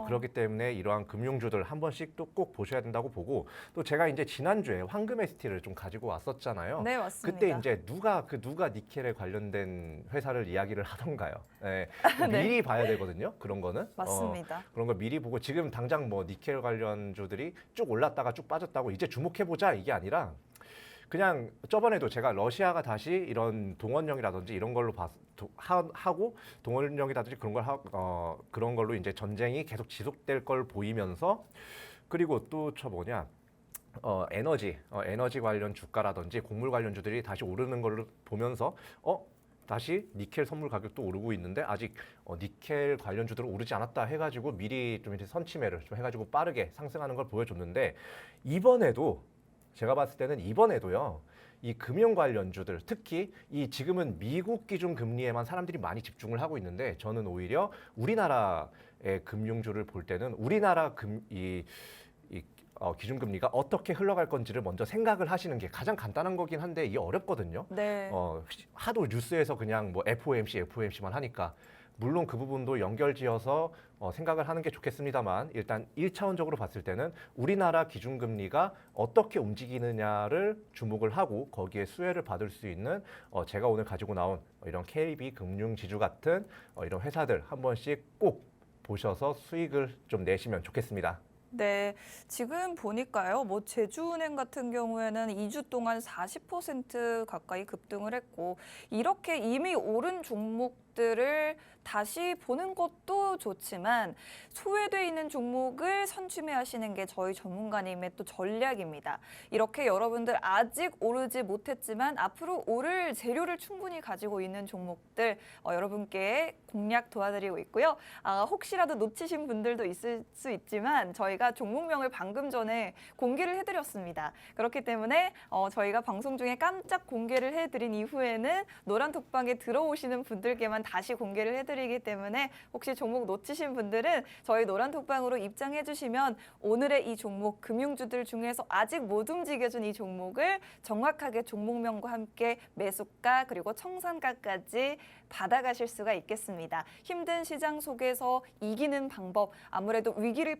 그렇기 때문에 이러한 금융주들 한 번씩 또 꼭 보셔야 된다고 보고 또 제가 이제 지난주에 황금 ST를 좀 가지고 왔었잖아요. 네, 맞습니다. 그때 이제 누가 니켈에 관련된 회사를 이야기를 하던가요? 네. 네. 미리 봐야 되거든요. 그런 거는. 맞습니다. 그런 걸 미리 보고 지금 당장 뭐 니켈 관련주들이 쭉 올랐다가 쭉 빠졌다고 이제 주목해보자 이게 아니라 그냥 저번에도 제가 러시아가 다시 이런 동원령이라든지 이런 걸로 하고 동원령이라든지 그런 걸로 이제 전쟁이 계속 지속될 걸 보이면서 그리고 또 에너지 관련 주가라든지 곡물 관련주들이 다시 오르는 걸로 보면서 다시 니켈 선물 가격도 오르고 있는데 아직 니켈 관련주들은 오르지 않았다 해가지고 미리 좀 이제 선취매를 좀 해가지고 빠르게 상승하는 걸 보여줬는데 제가 봤을 때는 이번에도요. 이 금융 관련주들, 특히 이 지금은 미국 기준 금리에만 사람들이 많이 집중을 하고 있는데 저는 오히려 우리나라의 금융주를 볼 때는 우리나라 기준금리가 어떻게 흘러갈 건지를 먼저 생각을 하시는 게 가장 간단한 거긴 한데 이게 어렵거든요. 네. 하도 뉴스에서 그냥 뭐 FOMC만 하니까 물론 그 부분도 연결지어서 생각을 하는 게 좋겠습니다만 일단 1차원적으로 봤을 때는 우리나라 기준금리가 어떻게 움직이느냐를 주목을 하고 거기에 수혜를 받을 수 있는 제가 오늘 가지고 나온 이런 KB금융지주 같은 이런 회사들 한 번씩 꼭 보셔서 수익을 좀 내시면 좋겠습니다. 네, 지금 보니까요, 뭐 제주은행 같은 경우에는 2주 동안 40% 가까이 급등을 했고, 이렇게 이미 오른 종목들을 다시 보는 것도 좋지만 소외돼 있는 종목을 선취매하시는 게 저희 전문가님의 또 전략입니다. 이렇게 여러분들 아직 오르지 못했지만 앞으로 오를 재료를 충분히 가지고 있는 종목들 여러분께 공략 도와드리고 있고요. 혹시라도 놓치신 분들도 있을 수 있지만 저희가 종목명을 방금 전에 공개를 해드렸습니다. 그렇기 때문에 저희가 방송 중에 깜짝 공개를 해드린 이후에는 노란톡방에 들어오시는 분들께만 다시 공개를 해드리기 때문에 혹시 종목 놓치신 분들은 저희 노란톡방으로 입장해 주시면 오늘의 이 종목 금융주들 중에서 아직 못 움직여준 이 종목을 정확하게 종목명과 함께 매수가 그리고 청산가까지 받아가실 수가 있겠습니다. 힘든 시장 속에서 이기는 방법, 아무래도 위기를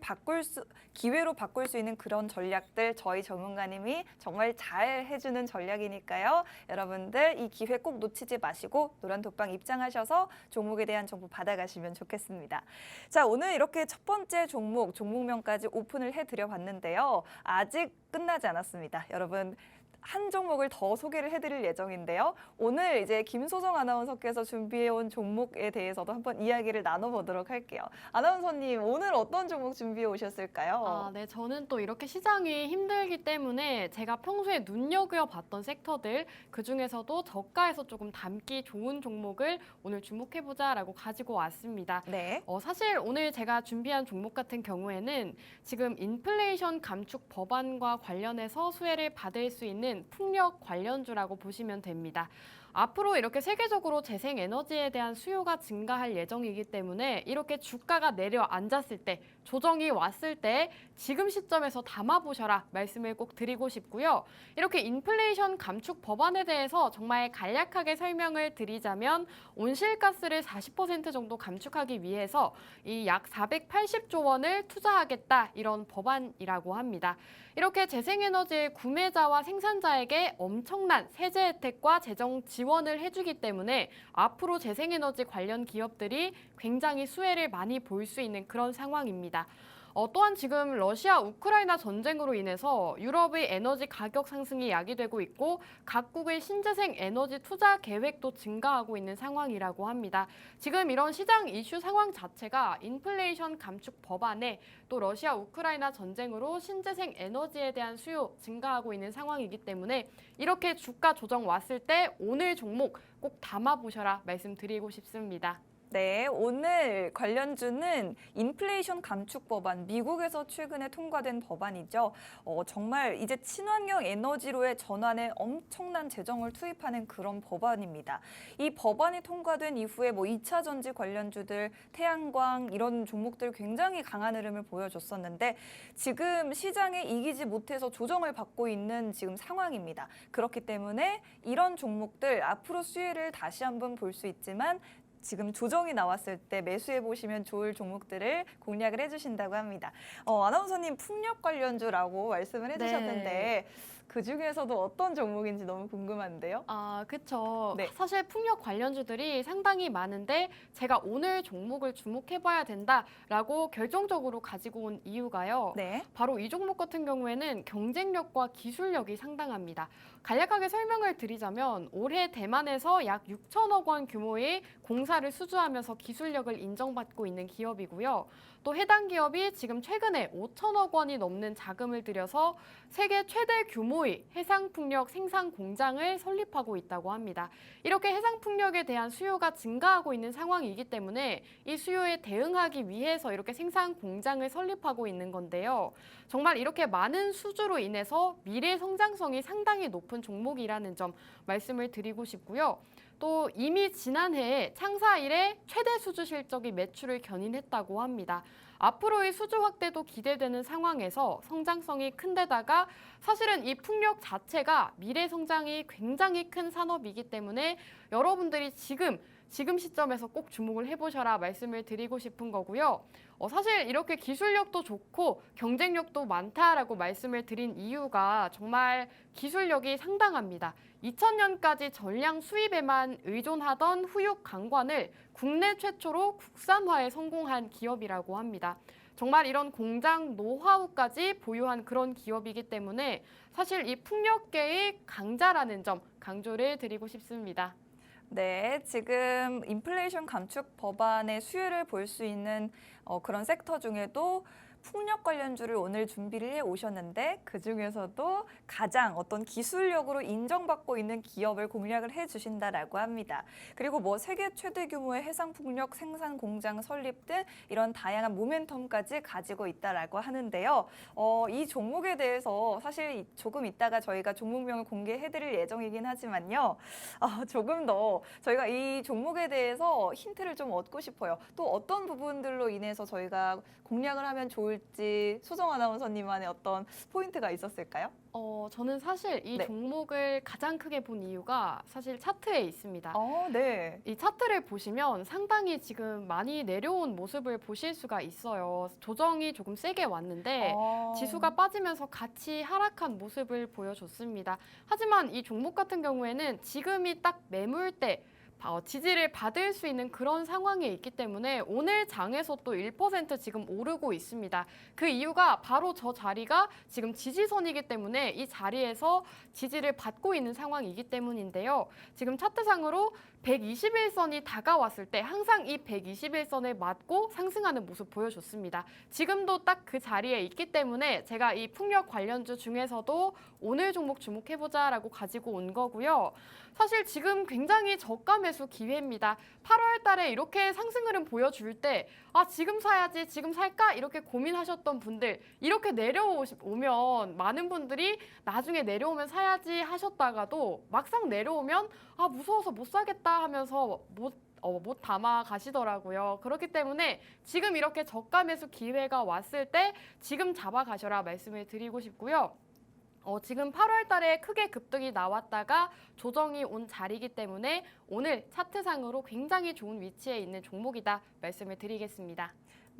기회로 바꿀 수 있는 그런 전략들 저희 전문가님이 정말 잘 해주는 전략이니까요. 여러분들 이 기회 꼭 놓치지 마시고 노란톡방 입장하셔서 종목에 대한 정보 받아가시면 좋겠습니다. 자, 오늘 이렇게 첫 번째 종목명까지 오픈을 해드려 봤는데요. 아직 끝나지 않았습니다. 여러분, 한 종목을 더 소개를 해드릴 예정인데요. 오늘 이제 김소정 아나운서께서 준비해온 종목에 대해서도 한번 이야기를 나눠보도록 할게요. 아나운서님, 오늘 어떤 종목 준비해 오셨을까요? 네, 저는 또 이렇게 시장이 힘들기 때문에 제가 평소에 눈여겨봤던 섹터들 그중에서도 저가에서 조금 담기 좋은 종목을 오늘 주목해보자라고 가지고 왔습니다. 네. 사실 오늘 제가 준비한 종목 같은 경우에는 지금 인플레이션 감축 법안과 관련해서 수혜를 받을 수 있는 풍력 관련주라고 보시면 됩니다. 앞으로 이렇게 세계적으로 재생에너지에 대한 수요가 증가할 예정이기 때문에 이렇게 주가가 내려앉았을 때, 조정이 왔을 때 지금 시점에서 담아보셔라 말씀을 꼭 드리고 싶고요. 이렇게 인플레이션 감축 법안에 대해서 정말 간략하게 설명을 드리자면 온실가스를 40% 정도 감축하기 위해서 이 약 480조 원을 투자하겠다 이런 법안이라고 합니다. 이렇게 재생에너지 구매자와 생산자에게 엄청난 세제 혜택과 재정 지원을 해주기 때문에 앞으로 재생에너지 관련 기업들이 굉장히 수혜를 많이 볼 수 있는 그런 상황입니다. 또한 지금 러시아 우크라이나 전쟁으로 인해서 유럽의 에너지 가격 상승이 야기되고 있고 각국의 신재생 에너지 투자 계획도 증가하고 있는 상황이라고 합니다. 지금 이런 시장 이슈 상황 자체가 인플레이션 감축 법안에 또 러시아 우크라이나 전쟁으로 신재생 에너지에 대한 수요 증가하고 있는 상황이기 때문에 이렇게 주가 조정 왔을 때 오늘 종목 꼭 담아보셔라 말씀드리고 싶습니다. 네, 오늘 관련주는 인플레이션 감축 법안, 미국에서 최근에 통과된 법안이죠. 정말 이제 친환경 에너지로의 전환에 엄청난 재정을 투입하는 그런 법안입니다. 이 법안이 통과된 이후에 뭐 2차 전지 관련주들, 태양광 이런 종목들 굉장히 강한 흐름을 보여줬었는데 지금 시장에 이기지 못해서 조정을 받고 있는 지금 상황입니다. 그렇기 때문에 이런 종목들 앞으로 수혜를 다시 한번 볼 수 있지만 지금 조정이 나왔을 때 매수해 보시면 좋을 종목들을 공략을 해주신다고 합니다. 아나운서님 풍력 관련주라고 말씀을 해주셨는데 네. 그 중에서도 어떤 종목인지 너무 궁금한데요. 그쵸. 네. 사실 풍력 관련주들이 상당히 많은데 제가 오늘 종목을 주목해봐야 된다라고 결정적으로 가지고 온 이유가요. 네. 바로 이 종목 같은 경우에는 경쟁력과 기술력이 상당합니다. 간략하게 설명을 드리자면 올해 대만에서 약 6천억 원 규모의 공사를 수주하면서 기술력을 인정받고 있는 기업이고요. 또 해당 기업이 지금 최근에 5천억 원이 넘는 자금을 들여서 세계 최대 규모의 해상풍력 생산 공장을 설립하고 있다고 합니다. 이렇게 해상풍력에 대한 수요가 증가하고 있는 상황이기 때문에 이 수요에 대응하기 위해서 이렇게 생산 공장을 설립하고 있는 건데요. 정말 이렇게 많은 수주로 인해서 미래 성장성이 상당히 높은 종목이라는 점 말씀을 드리고 싶고요. 또 이미 지난해에 창사 이래 최대 수주 실적이 매출을 견인했다고 합니다. 앞으로의 수주 확대도 기대되는 상황에서 성장성이 큰 데다가 사실은 이 풍력 자체가 미래 성장이 굉장히 큰 산업이기 때문에 여러분들이 지금 시점에서 꼭 주목을 해보셔라 말씀을 드리고 싶은 거고요. 사실 이렇게 기술력도 좋고 경쟁력도 많다라고 말씀을 드린 이유가 정말 기술력이 상당합니다. 2000년까지 전량 수입에만 의존하던 후육 강관을 국내 최초로 국산화에 성공한 기업이라고 합니다. 정말 이런 공장 노하우까지 보유한 그런 기업이기 때문에 사실 이 풍력계의 강자라는 점 강조를 드리고 싶습니다. 네, 지금 인플레이션 감축 법안의 수혜를 볼 수 있는 그런 섹터 중에도 풍력 관련주를 오늘 준비를 해 오셨는데 그중에서도 가장 어떤 기술력으로 인정받고 있는 기업을 공략을 해 주신다라고 합니다. 그리고 뭐 세계 최대 규모의 해상 풍력 생산 공장 설립 등 이런 다양한 모멘텀까지 가지고 있다라고 하는데요. 이 종목에 대해서 사실 조금 이따가 저희가 종목명을 공개해 드릴 예정이긴 하지만요. 조금 더 저희가 이 종목에 대해서 힌트를 좀 얻고 싶어요. 또 어떤 부분들로 인해서 저희가 공략을 하면 좋을지 소정 아나운서님만의 어떤 포인트가 있었을까요? 저는 사실 이 네. 종목을 가장 크게 본 이유가 사실 차트에 있습니다. 네. 이 차트를 보시면 상당히 지금 많이 내려온 모습을 보실 수가 있어요. 조정이 조금 세게 왔는데 지수가 빠지면서 같이 하락한 모습을 보여줬습니다. 하지만 이 종목 같은 경우에는 지금이 딱 매물대 지지를 받을 수 있는 그런 상황에 있기 때문에 오늘 장에서 또 1% 지금 오르고 있습니다. 그 이유가 바로 저 자리가 지금 지지선이기 때문에 이 자리에서 지지를 받고 있는 상황이기 때문인데요. 지금 차트상으로 121선이 다가왔을 때 항상 이 121선에 맞고 상승하는 모습 보여줬습니다. 지금도 딱 그 자리에 있기 때문에 제가 이 풍력 관련주 중에서도 오늘 종목 주목해보자라고 가지고 온 거고요. 사실 지금 굉장히 저가 매수 기회입니다. 8월 달에 이렇게 상승 흐름 보여줄 때 지금 사야지, 지금 살까? 이렇게 고민하셨던 분들 이렇게 내려오면 많은 분들이 나중에 내려오면 사야지 하셨다가도 막상 내려오면 무서워서 못 사겠다 하면서 못 담아 가시더라고요. 그렇기 때문에 지금 이렇게 저가 매수 기회가 왔을 때 지금 잡아 가셔라 말씀을 드리고 싶고요. 지금 8월 달에 크게 급등이 나왔다가 조정이 온 자리이기 때문에 오늘 차트상으로 굉장히 좋은 위치에 있는 종목이다 말씀을 드리겠습니다.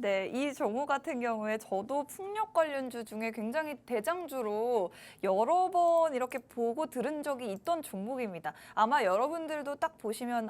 네, 이 종목 같은 경우에 저도 풍력 관련주 중에 굉장히 대장주로 여러 번 이렇게 보고 들은 적이 있던 종목입니다. 아마 여러분들도 딱 보시면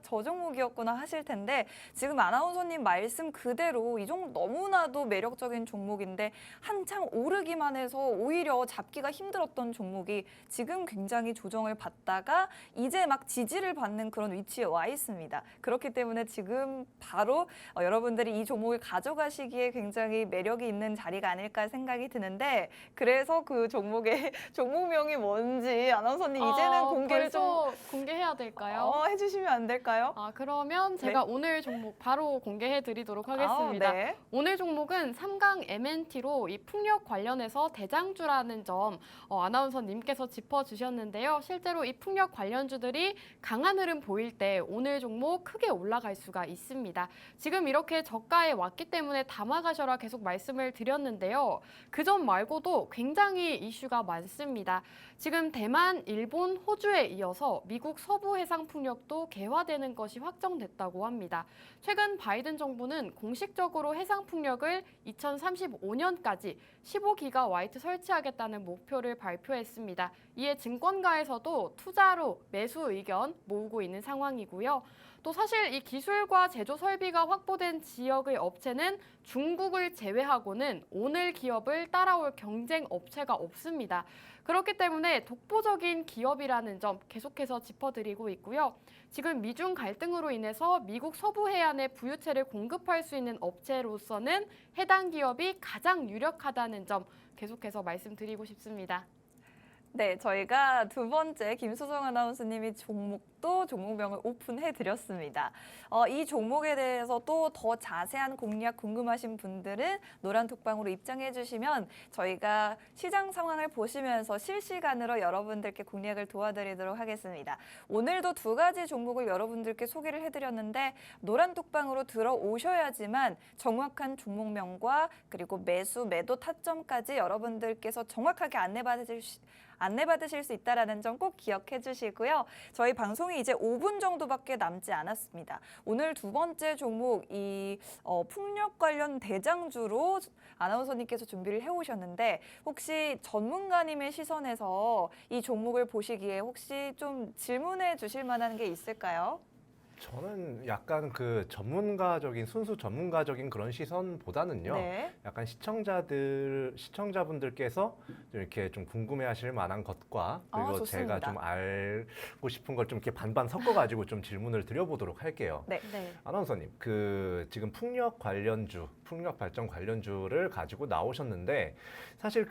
저 종목이었구나 하실 텐데 지금 아나운서님 말씀 그대로 이 종목 너무나도 매력적인 종목인데 한창 오르기만 해서 오히려 잡기가 힘들었던 종목이 지금 굉장히 조정을 받다가 이제 막 지지를 받는 그런 위치에 와 있습니다. 그렇기 때문에 지금 바로 여러분들이 이 종목을 가져가시기에 굉장히 매력이 있는 자리가 아닐까 생각이 드는데 그래서 그 종목의 종목명이 뭔지 아나운서님 이제는 공개를 좀 공개해야 될까요? 해주시면 안 될까요? 그러면 제가 오늘 종목 바로 공개해 드리도록 하겠습니다. 네. 오늘 종목은 삼강 MNT로 이 풍력 관련해서 대장주라는 점 아나운서님께서 짚어주셨는데요. 실제로 이 풍력 관련주들이 강한 흐름 보일 때 오늘 종목 크게 올라갈 수가 있습니다. 지금 이렇게 저가에 왔기 때문에 담아가셔라 계속 말씀을 드렸는데요. 그 점 말고도 굉장히 이슈가 많습니다. 지금 대만, 일본, 호주에 이어서 미국 서부 해상 풍력도 개화되는 것이 확정됐다고 합니다. 최근 바이든 정부는 공식적으로 해상 풍력을 2035년까지 15기가와트 설치하겠다는 목표를 발표했습니다. 이에 증권가에서도 투자로 매수 의견 모으고 있는 상황이고요. 또 사실 이 기술과 제조 설비가 확보된 지역의 업체는 중국을 제외하고는 오늘 기업을 따라올 경쟁 업체가 없습니다. 그렇기 때문에 독보적인 기업이라는 점 계속해서 짚어드리고 있고요. 지금 미중 갈등으로 인해서 미국 서부 해안에 부유체를 공급할 수 있는 업체로서는 해당 기업이 가장 유력하다는 점 계속해서 말씀드리고 싶습니다. 네, 저희가 두 번째 김수정 아나운서님이 종목명을 오픈해 드렸습니다. 이 종목에 대해서 또 더 자세한 공략 궁금하신 분들은 노란톡방으로 입장해 주시면 저희가 시장 상황을 보시면서 실시간으로 여러분들께 공략을 도와드리도록 하겠습니다. 오늘도 두 가지 종목을 여러분들께 소개를 해드렸는데 노란톡방으로 들어오셔야지만 정확한 종목명과 그리고 매수, 매도 타점까지 여러분들께서 정확하게 안내받으실 수 있다는 점 꼭 기억해 주시고요. 저희 방송이 이제 5분 정도밖에 남지 않았습니다. 오늘 두 번째 종목 풍력 관련 대장주로 아나운서님께서 준비를 해오셨는데 혹시 전문가님의 시선에서 이 종목을 보시기에 혹시 좀 질문해 주실 만한 게 있을까요? 저는 약간 그 순수 전문가적인 그런 시선보다는요. 네. 약간 시청자분들께서 좀 이렇게 좀 궁금해하실 만한 것과 그리고 좋습니다. 제가 좀 알고 싶은 걸 좀 이렇게 반반 섞어가지고 좀 질문을 드려보도록 할게요. 네. 아나운서님, 지금 풍력 발전 관련주를 가지고 나오셨는데 사실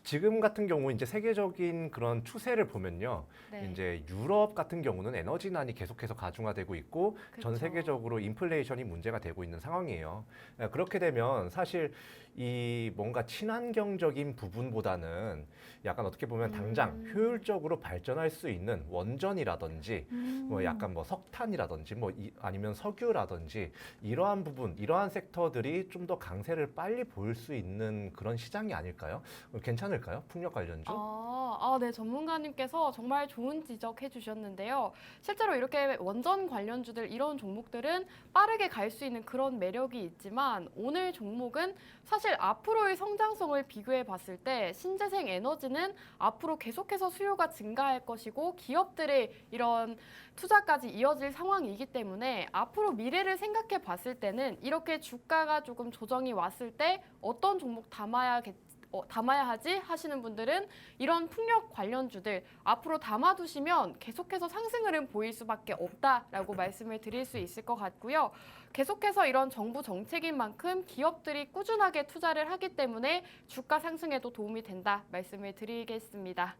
지금 같은 경우 이제 세계적인 그런 추세를 보면요. 네. 이제 유럽 같은 경우는 에너지난이 계속해서 가중화되고 있고 전 그쵸. 세계적으로 인플레이션이 문제가 되고 있는 상황이에요. 그렇게 되면 사실 이 뭔가 친환경적인 부분보다는 약간 어떻게 보면 당장 효율적으로 발전할 수 있는 원전이라든지 뭐 약간 뭐 석탄이라든지 아니면 석유라든지 이러한 이러한 섹터들이 좀 더 강세를 빨리 보일 수 있는 그런 시장이 아닐까요? 괜찮을까요? 풍력 관련주? 네, 전문가님께서 정말 좋은 지적해 주셨는데요. 실제로 이렇게 원전 관련주들 이런 종목들은 빠르게 갈 수 있는 그런 매력이 있지만 오늘 종목은 사실 앞으로의 성장성을 비교해 봤을 때 신재생 에너지는 앞으로 계속해서 수요가 증가할 것이고 기업들의 이런 투자까지 이어질 상황이기 때문에 앞으로 미래를 생각해 봤을 때는 이렇게 주가가 조금 조정이 왔을 때 어떤 종목 담아야 하지 하시는 분들은 이런 풍력 관련주들 앞으로 담아두시면 계속해서 상승 흐름 보일 수밖에 없다라고 말씀을 드릴 수 있을 것 같고요. 계속해서 이런 정부 정책인 만큼 기업들이 꾸준하게 투자를 하기 때문에 주가 상승에도 도움이 된다 말씀을 드리겠습니다.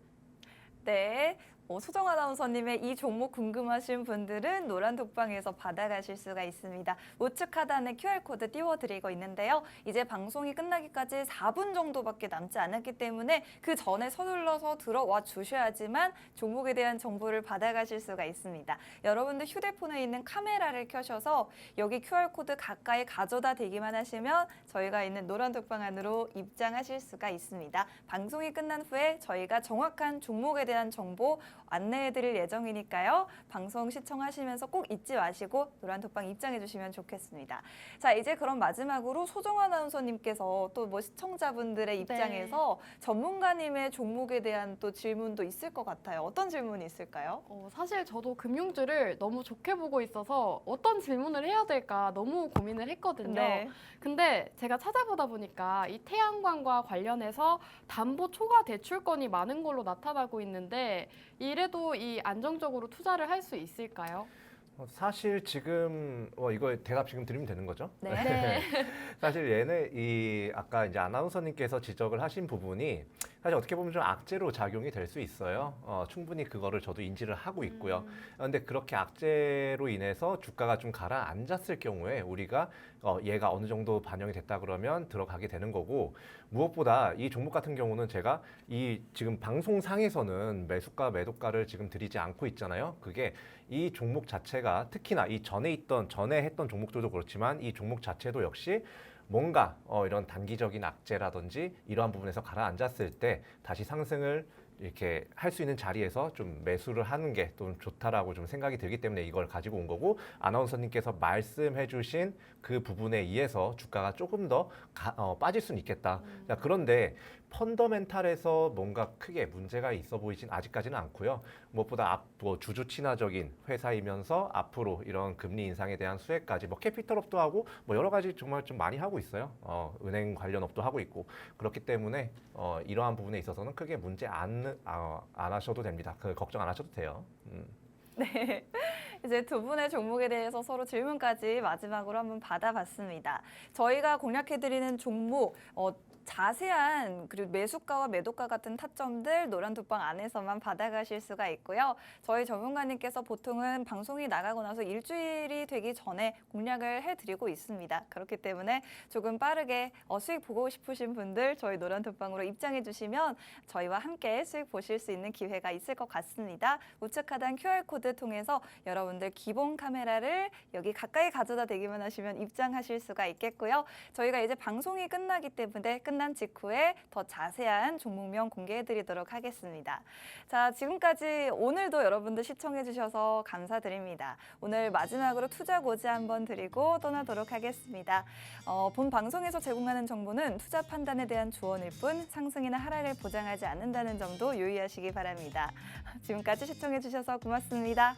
네. 소정 아나운서님의 이 종목 궁금하신 분들은 노란 독방에서 받아가실 수가 있습니다. 우측 하단에 QR코드 띄워드리고 있는데요. 이제 방송이 끝나기까지 4분 정도밖에 남지 않았기 때문에 그 전에 서둘러서 들어와 주셔야지만 종목에 대한 정보를 받아가실 수가 있습니다. 여러분들 휴대폰에 있는 카메라를 켜셔서 여기 QR코드 가까이 가져다 대기만 하시면 저희가 있는 노란 독방 안으로 입장하실 수가 있습니다. 방송이 끝난 후에 저희가 정확한 종목에 대한 정보 안내해드릴 예정이니까요. 방송 시청하시면서 꼭 잊지 마시고 노란톡방 입장해 주시면 좋겠습니다. 자, 이제 그럼 마지막으로 소정 아나운서님께서 또 뭐 시청자분들의 입장에서 전문가님의 종목에 대한 또 질문도 있을 것 같아요. 어떤 질문이 있을까요? 사실 저도 금융주를 너무 좋게 보고 있어서 어떤 질문을 해야 될까 너무 고민을 했거든요. 네. 근데 제가 찾아보다 보니까 이 태양광과 관련해서 담보 초과 대출권이 많은 걸로 나타나고 있는데 이래도 이 안정적으로 투자를 할 수 있을까요? 사실 지금 이거 대답 지금 드리면 되는 거죠? 네. 사실 아까 이제 아나운서님께서 지적을 하신 부분이 사실 어떻게 보면 좀 악재로 작용이 될 수 있어요. 충분히 그거를 저도 인지를 하고 있고요. 그런데 그렇게 악재로 인해서 주가가 좀 가라앉았을 경우에 우리가 얘가 어느 정도 반영이 됐다 그러면 들어가게 되는 거고 무엇보다 이 종목 같은 경우는 제가 지금 방송상에서는 매수가 매도가를 지금 드리지 않고 있잖아요. 그게 이 종목 자체가 특히나 전에 했던 종목들도 그렇지만 이 종목 자체도 역시 뭔가 이런 단기적인 악재라든지 이러한 부분에서 가라앉았을 때 다시 상승을 이렇게 할 수 있는 자리에서 좀 매수를 하는 게 좀 좋다라고 좀 생각이 들기 때문에 이걸 가지고 온 거고, 아나운서님께서 말씀해주신 그 부분에 의해서 주가가 조금 더 빠질 수는 있겠다. 자, 그런데 펀더멘탈에서 뭔가 크게 문제가 있어 보이진 아직까지는 않고요. 무엇보다 뭐 주주 친화적인 회사이면서 앞으로 이런 금리 인상에 대한 수혜까지 뭐 캐피털업도 하고 뭐 여러 가지 정말 좀 많이 하고 있어요. 은행 관련 업도 하고 있고, 그렇기 때문에 이러한 부분에 있어서는 크게 문제 안 하셔도 됩니다. 걱정 안 하셔도 돼요. 네. 이제 두 분의 종목에 대해서 서로 질문까지 마지막으로 한번 받아봤습니다. 저희가 공략해드리는 종목, 자세한 그리고 매수가와 매도가 같은 타점들 노란톡방 안에서만 받아가실 수가 있고요. 저희 전문가님께서 보통은 방송이 나가고 나서 일주일이 되기 전에 공략을 해드리고 있습니다. 그렇기 때문에 조금 빠르게 수익 보고 싶으신 분들 저희 노란톡방으로 입장해 주시면 저희와 함께 수익 보실 수 있는 기회가 있을 것 같습니다. 우측 하단 QR코드 통해서 여러분들 기본 카메라를 여기 가까이 가져다 대기만 하시면 입장하실 수가 있겠고요. 저희가 이제 방송이 끝나기 때문에 끝난 직후에 더 자세한 종목명 공개해드리도록 하겠습니다. 자, 지금까지 오늘도 여러분들 시청해주셔서 감사드립니다. 오늘 마지막으로 투자 고지 한번 드리고 떠나도록 하겠습니다. 본 방송에서 제공하는 정보는 투자 판단에 대한 조언일 뿐 상승이나 하락을 보장하지 않는다는 점도 유의하시기 바랍니다. 지금까지 시청해주셔서 고맙습니다.